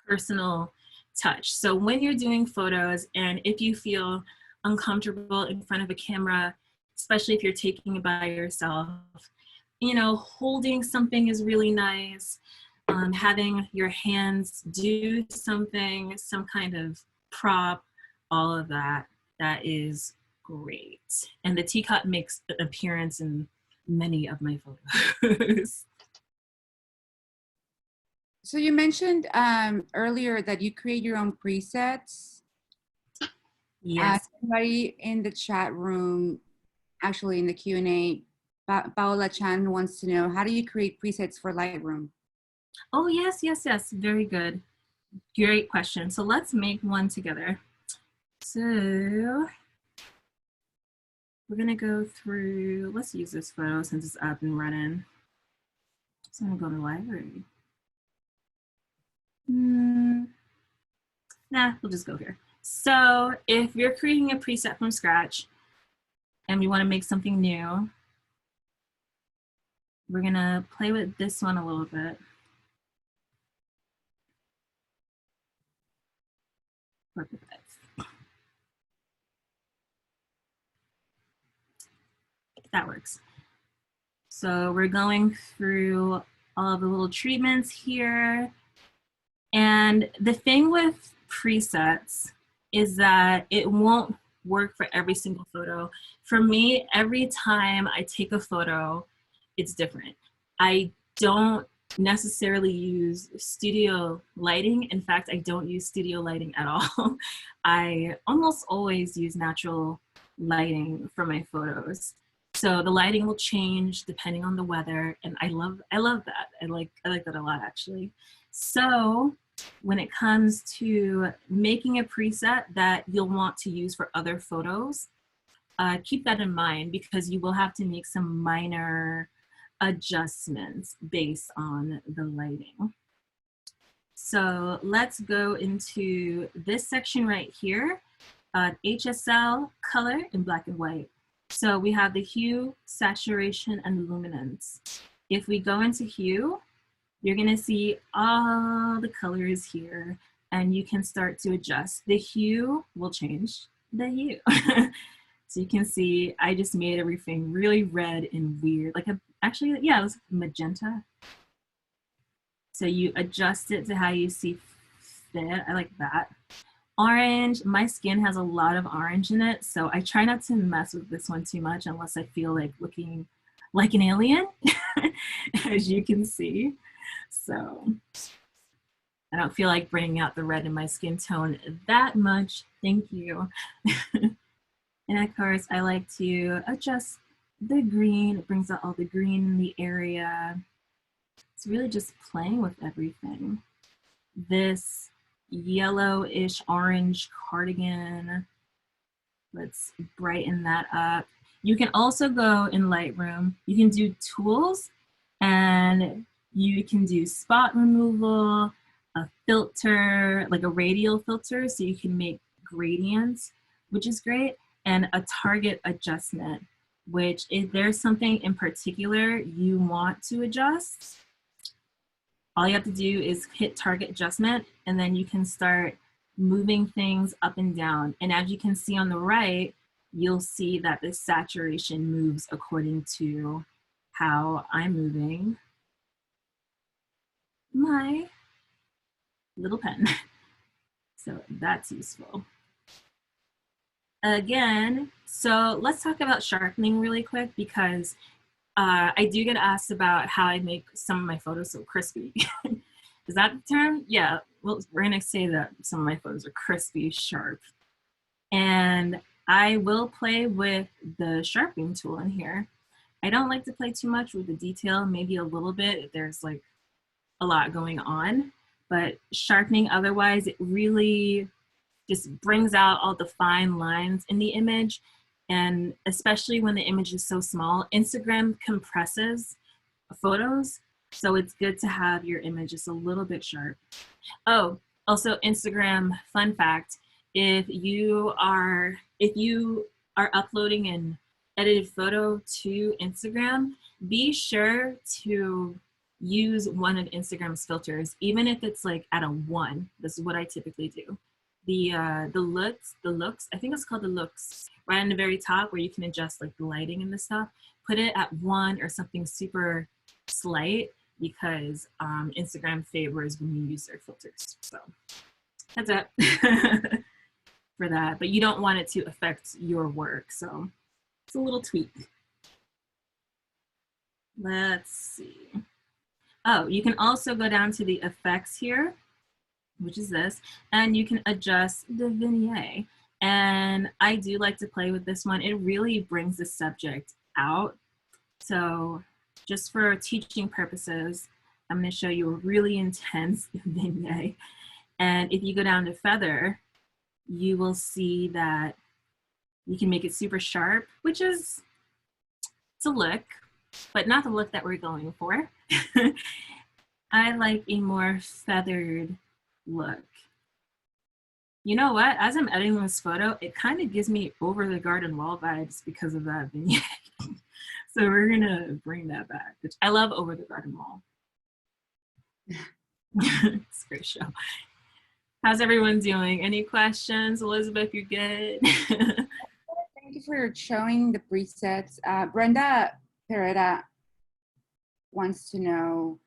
B: personal touch. So when you're doing photos, and if you feel uncomfortable in front of a camera, especially if you're taking it by yourself, you know, holding something is really nice. Having your hands do something, some kind of prop, all of that, that is great. And the teacup makes an appearance in many of my photos.
A: So you mentioned earlier that you create your own presets.
B: Yes.
A: Somebody in the chat room, actually in the Q&A, Paola Chan wants to know, how do you create presets for Lightroom?
B: Oh, yes, yes, yes. Very good. Great question. So let's make one together. So we're going to go through, let's use this photo since it's up and running. So I'm going to go to the library. Nah, we'll just go here. So if you're creating a preset from scratch and we want to make something new, we're going to play with this one a little bit. That works. So we're going through all of the little treatments here. And the thing with presets is that it won't work for every single photo. For me, every time I take a photo, it's different. I don't necessarily use studio lighting. In fact, I don't use studio lighting at all. I almost always use natural lighting for my photos. So the lighting will change depending on the weather, and I love that. I like that a lot, actually. So when it comes to making a preset that you'll want to use for other photos, keep that in mind, because you will have to make some minor adjustments based on the lighting. So let's go into this section right here, HSL, color, in black and white. So we have the hue, saturation, and luminance. If we go into hue, you're gonna see all the colors here, and you can start to adjust. The hue will change the hue. So you can see I just made everything really red and weird, like actually, yeah, it was magenta. So you adjust it to how you see fit. I like that. Orange, my skin has a lot of orange in it, so I try not to mess with this one too much unless I feel like looking like an alien, as you can see. So I don't feel like bringing out the red in my skin tone that much. Thank you. And of course, I like to adjust the green. It brings out all the green in the area. It's really just playing with everything. This yellowish orange cardigan, let's brighten that up. You can also go in Lightroom, you can do tools And you can do spot removal, a filter, like a radial filter, so you can make gradients, which is great, and a target adjustment, which if there's something in particular you want to adjust, all you have to do is hit target adjustment, and then you can start moving things up and down. And as you can see on the right, you'll see that the saturation moves according to how I'm moving my little pen. So that's useful. Again, so let's talk about sharpening really quick, because I do get asked about how I make some of my photos so crispy. Is that the term? Yeah, well, we're gonna say that some of my photos are crispy, sharp. And I will play with the sharpening tool in here. I don't like to play too much with the detail, maybe a little bit if there's like a lot going on, but sharpening otherwise, it really just brings out all the fine lines in the image. And especially when the image is so small, Instagram compresses photos. So it's good to have your image just a little bit sharp. Oh, also Instagram, fun fact, if you are uploading an edited photo to Instagram, be sure to use one of Instagram's filters, even if it's like at a 1. This is what I typically do. The looks, I think it's called the looks, right on the very top where you can adjust like the lighting and the stuff. Put it at 1 or something super slight, because Instagram favors when you use their filters. So that's it for that. But you don't want it to affect your work, so it's a little tweak. Let's see. Oh, you can also go down to the effects here, which is this, and you can adjust the vignette. And I do like to play with this one. It really brings the subject out. So just for teaching purposes, I'm going to show you a really intense vignette. And if you go down to feather, you will see that you can make it super sharp, which is, it's a look, but not the look that we're going for. I like a more feathered look. You know what? As I'm editing this photo, it kind of gives me Over the Garden Wall vibes because of that vignette. So we're gonna bring that back, which I love Over the Garden Wall. It's a great show. How's everyone doing? Any questions? Elizabeth, you're good?
A: Thank you for showing the presets. Brenda Peretta wants to know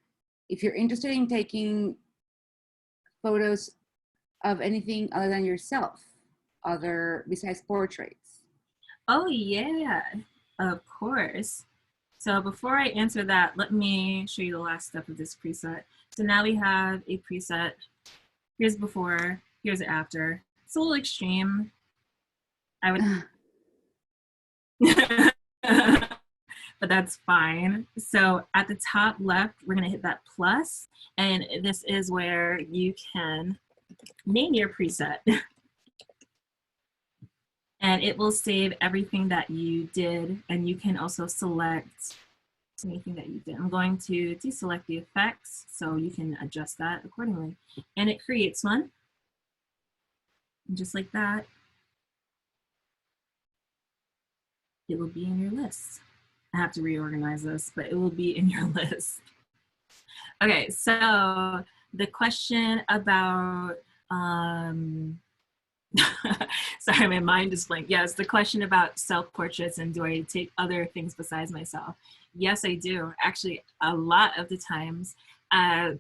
A: if you're interested in taking photos of anything other than yourself, besides portraits.
B: Oh yeah, of course. So before I answer that, let me show you the last step of this preset. So now we have a preset. Here's before, here's after. It's a little extreme. I would, but that's fine. So at the top left, we're gonna hit that plus, and this is where you can name your preset. And it will save everything that you did, and you can also select anything that you did. I'm going to deselect the effects so you can adjust that accordingly. And it creates one, and just like that. It will be in your list. I have to reorganize this, but it will be in your list. Okay, so the question about, sorry, my mind is blank. Yes, the question about self-portraits and do I take other things besides myself? Yes, I do. Actually, a lot of the times,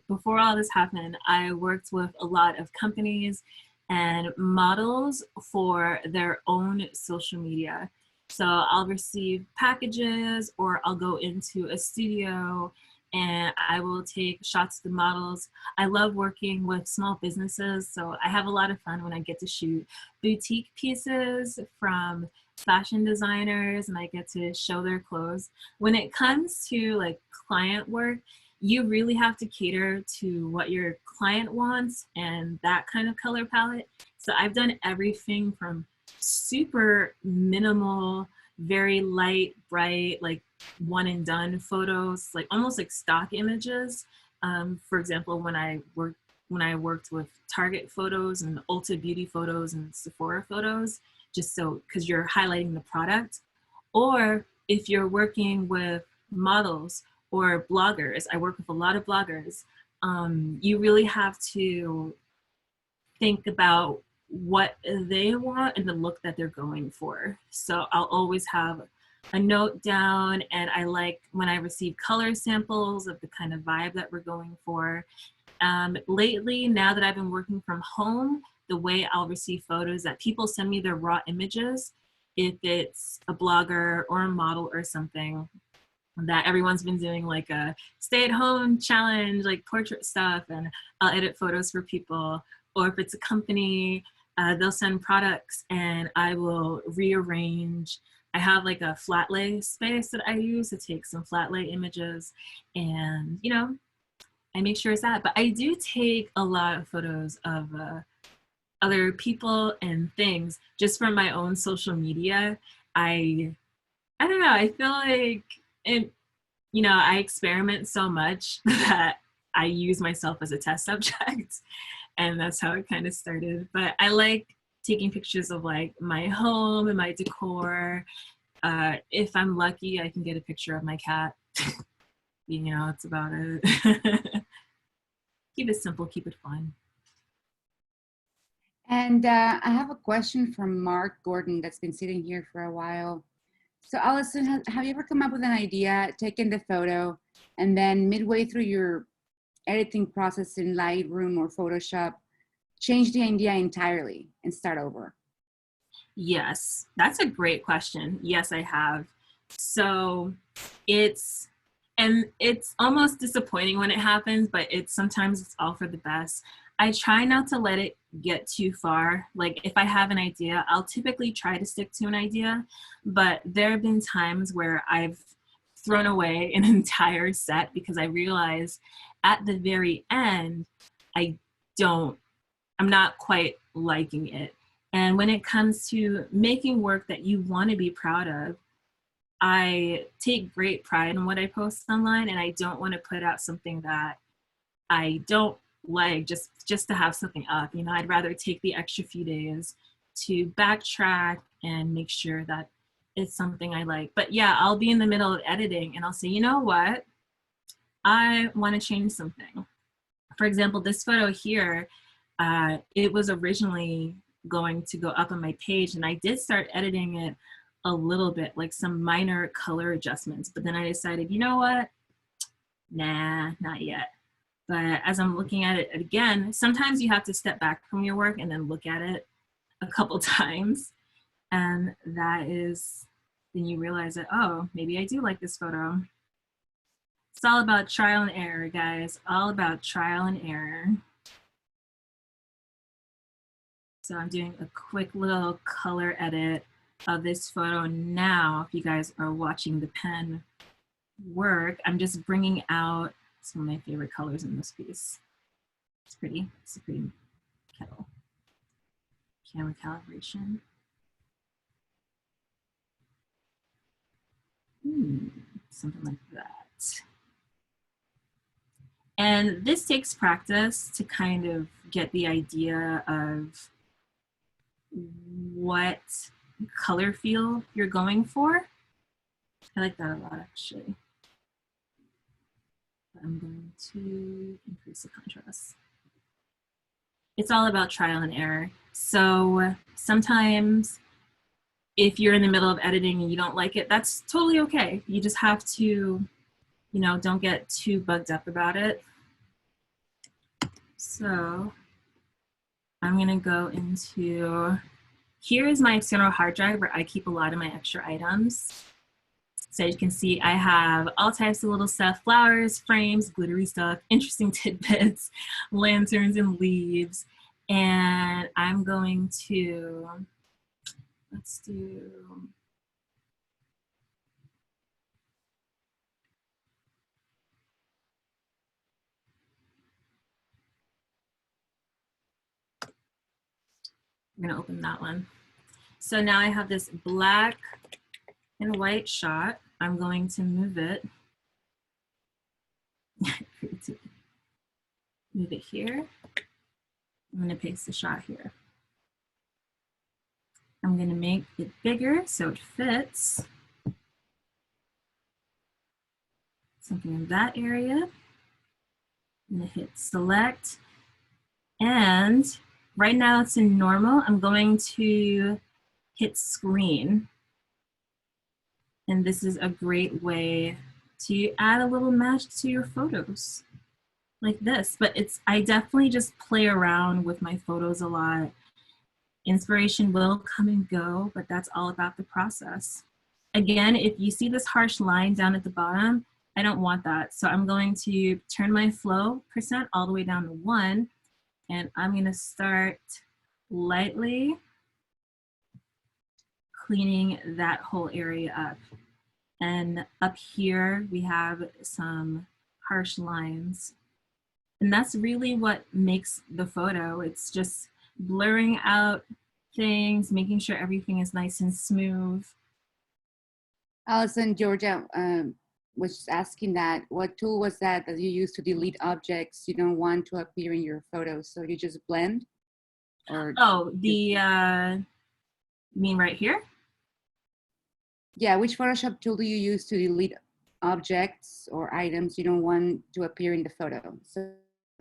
B: before all this happened, I worked with a lot of companies and models for their own social media. So I'll receive packages, or I'll go into a studio and I will take shots of the models. I love working with small businesses, so I have a lot of fun when I get to shoot boutique pieces from fashion designers and I get to show their clothes. When it comes to like client work, you really have to cater to what your client wants and that kind of color palette. So I've done everything from super minimal, very light, bright, like one and done photos, like almost like stock images. For example, when I worked with Target photos and Ulta Beauty photos and Sephora photos, just so, because you're highlighting the product. Or if you're working with models or bloggers, I work with a lot of bloggers, you really have to think about what they want and the look that they're going for. So I'll always have a note down, and I like when I receive color samples of the kind of vibe that we're going for. Lately, now that I've been working from home, the way I'll receive photos that people send me their raw images, if it's a blogger or a model or something, that everyone's been doing like a stay-at-home challenge, like portrait stuff, and I'll edit photos for people. Or if it's a company, they'll send products and I will rearrange. I have like a flat lay space that I use to take some flat lay images, and you know, I make sure it's that. But I do take a lot of photos of other people and things just from my own social media. I don't know, I feel like it, you know, I experiment so much that I use myself as a test subject. And that's how it kind of started. But I like taking pictures of like my home and my decor. If I'm lucky, I can get a picture of my cat. You know, it's about it. Keep it simple, keep it fun.
A: And I have a question from Mark Gordon that's been sitting here for a while. So Allison, have you ever come up with an idea, taken the photo, and then midway through your editing process in Lightroom or Photoshop, change the idea entirely and start over?
B: Yes, that's a great question. Yes, I have. So it's almost disappointing when it happens, but sometimes it's all for the best. I try not to let it get too far. Like if I have an idea, I'll typically try to stick to an idea, but there have been times where I've thrown away an entire set because I realize at the very end, I don't, I'm not quite liking it. And when it comes to making work that you want to be proud of, I take great pride in what I post online, and I don't want to put out something that I don't like just to have something up. You know, I'd rather take the extra few days to backtrack and make sure that it's something I like. But yeah, I'll be in the middle of editing and I'll say, you know what? I want to change something. For example, this photo here, it was originally going to go up on my page, and I did start editing it a little bit, like some minor color adjustments, but then I decided, you know what? Nah, not yet. But as I'm looking at it again, sometimes you have to step back from your work and then look at it a couple times. And that is, then you realize that, oh, maybe I do like this photo. It's all about trial and error, guys. All about trial and error. So I'm doing a quick little color edit of this photo now. If you guys are watching the pen work, I'm just bringing out some of my favorite colors in this piece. It's pretty. It's a pretty kettle. Camera calibration. Something like that. And this takes practice to kind of get the idea of what color feel you're going for. I like that a lot, actually. I'm going to increase the contrast. It's all about trial and error. So sometimes if you're in the middle of editing and you don't like it, that's totally okay. You just have to, you know, don't get too bugged up about it. So I'm gonna go into, here is my external hard drive where I keep a lot of my extra items. So you can see I have all types of little stuff, flowers, frames, glittery stuff, interesting tidbits, lanterns and leaves. And I'm going to, let's do, I'm gonna open that one. So now I have this black and white shot. I'm going to move it. Move it here. I'm going to paste the shot here. I'm going to make it bigger so it fits. Something in that area. I'm going to hit select. And right now it's in normal. I'm going to hit screen. And this is a great way to add a little magic to your photos like this. But I definitely just play around with my photos a lot. Inspiration will come and go, but that's all about the process. Again, if you see this harsh line down at the bottom, I don't want that. So I'm going to turn my flow percent all the way down to 1. And I'm going to start lightly cleaning that whole area up. And up here, we have some harsh lines. And that's really what makes the photo. It's just blurring out things, making sure everything is nice and smooth.
A: Allison, Georgia was just asking that, what tool was that you use to delete objects you don't want to appear in your photos? So you just blend? Or
B: oh, you mean right here?
A: Yeah, which Photoshop tool do you use to delete objects or items you don't want to appear in the photo? So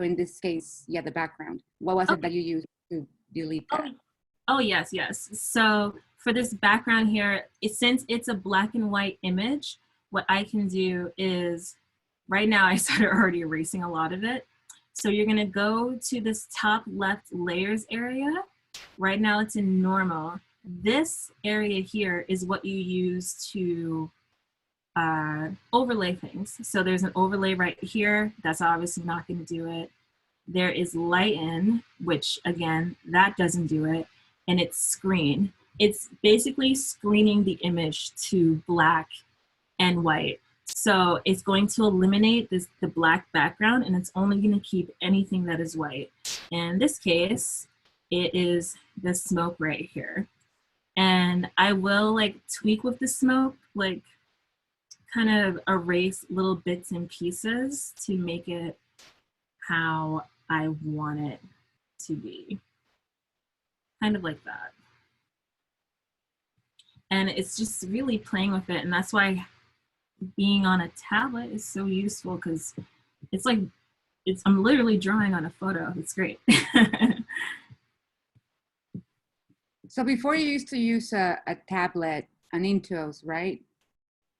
A: in this case, yeah, the background. What was it that you used to delete that?
B: Oh, yes, yes. So for this background here, since it's a black and white image, what I can do is, right now I started already erasing a lot of it. So you're gonna go to this top left layers area. Right now it's in normal. This area here is what you use to overlay things. So there's an overlay right here. That's obviously not gonna do it. There is lighten, which again, that doesn't do it. And it's screen. It's basically screening the image to black and white. So it's going to eliminate the black background, and it's only going to keep anything that is white. In this case, it is the smoke right here. And I will like tweak with the smoke, like kind of erase little bits and pieces to make it how I want it to be. Kind of like that. And it's just really playing with it. And that's why being on a tablet is so useful, because it's like, I'm literally drawing on a photo. It's great.
A: So before you used to use a tablet, an Intuos, right?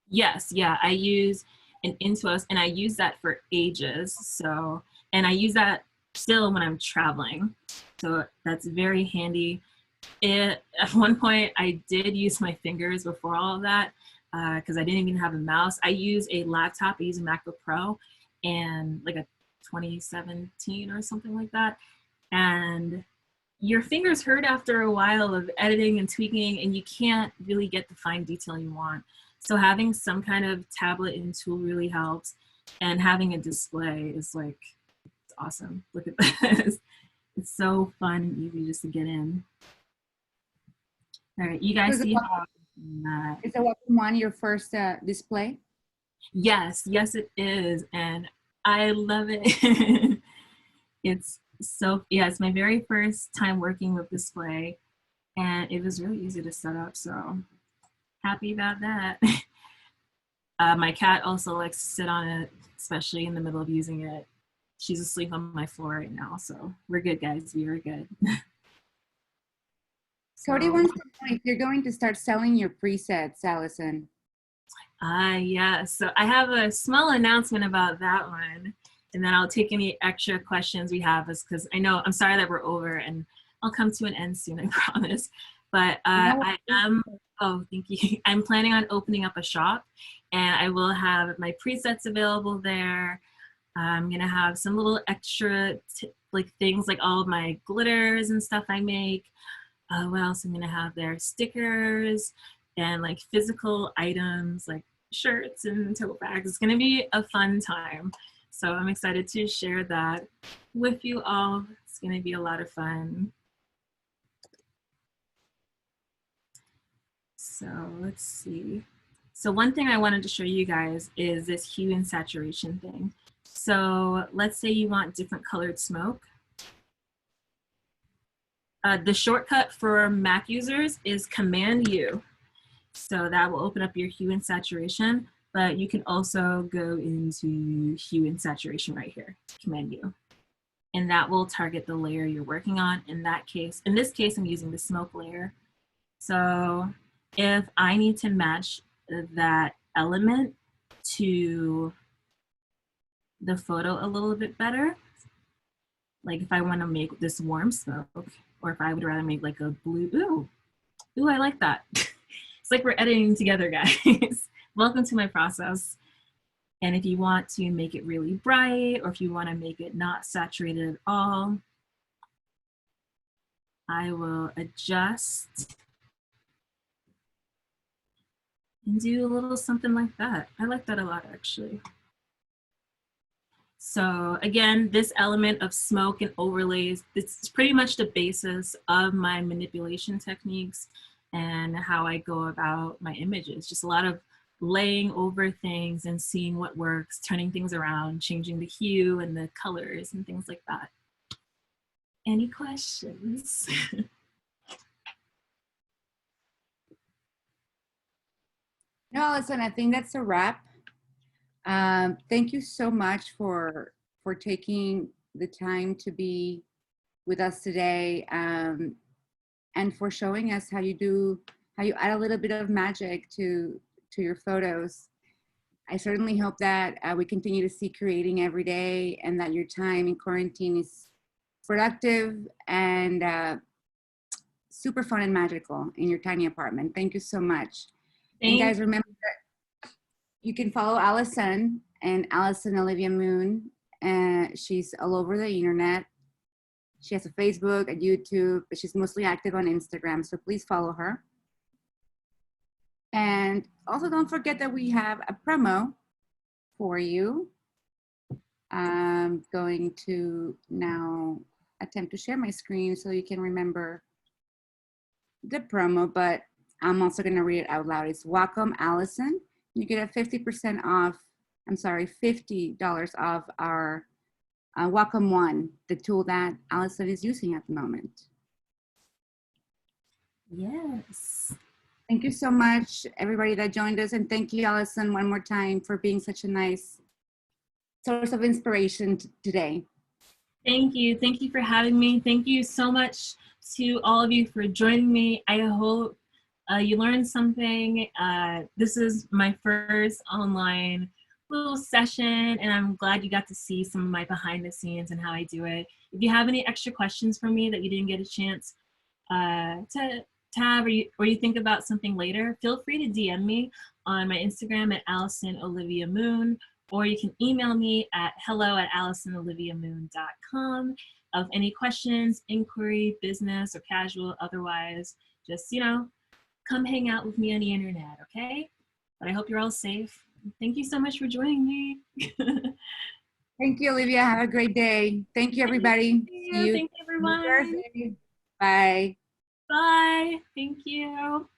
B: Yes, yeah, I use an Intuos, and I use that for ages. So, and I use that still when I'm traveling. So that's very handy. At one point, I did use my fingers before all of that, because I didn't even have a mouse. I use a laptop. I use a MacBook Pro, and like a 2017 or something like that. And your fingers hurt after a while of editing and tweaking, and you can't really get the fine detail you want. So having some kind of tablet and tool really helps, and having a display is like, it's awesome. Look at this. It's so fun and easy just to get in. All right, you guys see how that.
A: Is the Wacom One your first display?
B: Yes, yes it is, and I love it. It's so, yeah, it's my very first time working with display, and it was really easy to set up, so happy about that. My cat also likes to sit on it, especially in the middle of using it. She's asleep on my floor right now, so we're good, guys. We are good.
A: Cody wants to know if you're going to start selling your presets, Allison.
B: Yeah, so I have a small announcement about that one, and then I'll take any extra questions we have, because I know, I'm sorry that we're over, and I'll come to an end soon, I promise. But I am, oh, thank you. I'm planning on opening up a shop, and I will have my presets available there. I'm gonna have some little extra like things, like all of my glitters and stuff I make. What else I'm gonna have there? Stickers and like physical items like shirts and tote bags. It's gonna be a fun time. So I'm excited to share that with you all. It's gonna be a lot of fun. So let's see. So one thing I wanted to show you guys is this hue and saturation thing. So let's say you want different colored smoke. The shortcut for Mac users is Command U. So that will open up your hue and saturation, but you can also go into hue and saturation right here, Command U. And that will target the layer you're working on. In this case, I'm using the smoke layer. So if I need to match that element to the photo a little bit better, like if I want to make this warm smoke, or if I would rather make like a blue, ooh, I like that. It's like we're editing together, guys. Welcome to my process. And if you want to make it really bright, or if you want to make it not saturated at all, I will adjust and do a little something like that. I like that a lot, actually. So again, this element of smoke and overlays, it's pretty much the basis of my manipulation techniques and how I go about my images. Just a lot of laying over things and seeing what works, turning things around, changing the hue and the colors and things like that. Any questions?
A: No, Allison, I think that's a wrap. Thank you so much for taking the time to be with us today, and for showing us how you add a little bit of magic to your photos. I certainly hope that we continue to see creating every day, and that your time in quarantine is productive and super fun and magical in your tiny apartment. Thank you so much. And guys, remember that you can follow Allison and Allison Olivia Moon. She's all over the internet. She has a Facebook, a YouTube, but she's mostly active on Instagram. So please follow her. And also don't forget that we have a promo for you. I'm going to now attempt to share my screen so you can remember the promo, but I'm also going to read it out loud. It's WacomAllison. You get a 50% off, $50 off our Wacom One, the tool that Allison is using at the moment.
B: Yes.
A: Thank you so much, everybody that joined us. And thank you, Allison, one more time for being such a nice source of inspiration today.
B: Thank you. Thank you for having me. Thank you so much to all of you for joining me. I hope you learned something. This is my first online little session, and I'm glad you got to see some of my behind the scenes and how I do it. If you have any extra questions for me that you didn't get a chance to have, or you think about something later, feel free to DM me on my Instagram at Allison Olivia Moon, or you can email me at hello@AllisonOliviaMoon.com of any questions, inquiry, business, or casual, otherwise, just, come hang out with me on the internet, okay? But I hope you're all safe. Thank you so much for joining me.
A: Thank you, Olivia. Have a great day. Thank you, everybody.
B: Thank you. Thank you, everyone.
A: Bye.
B: Bye. Thank you.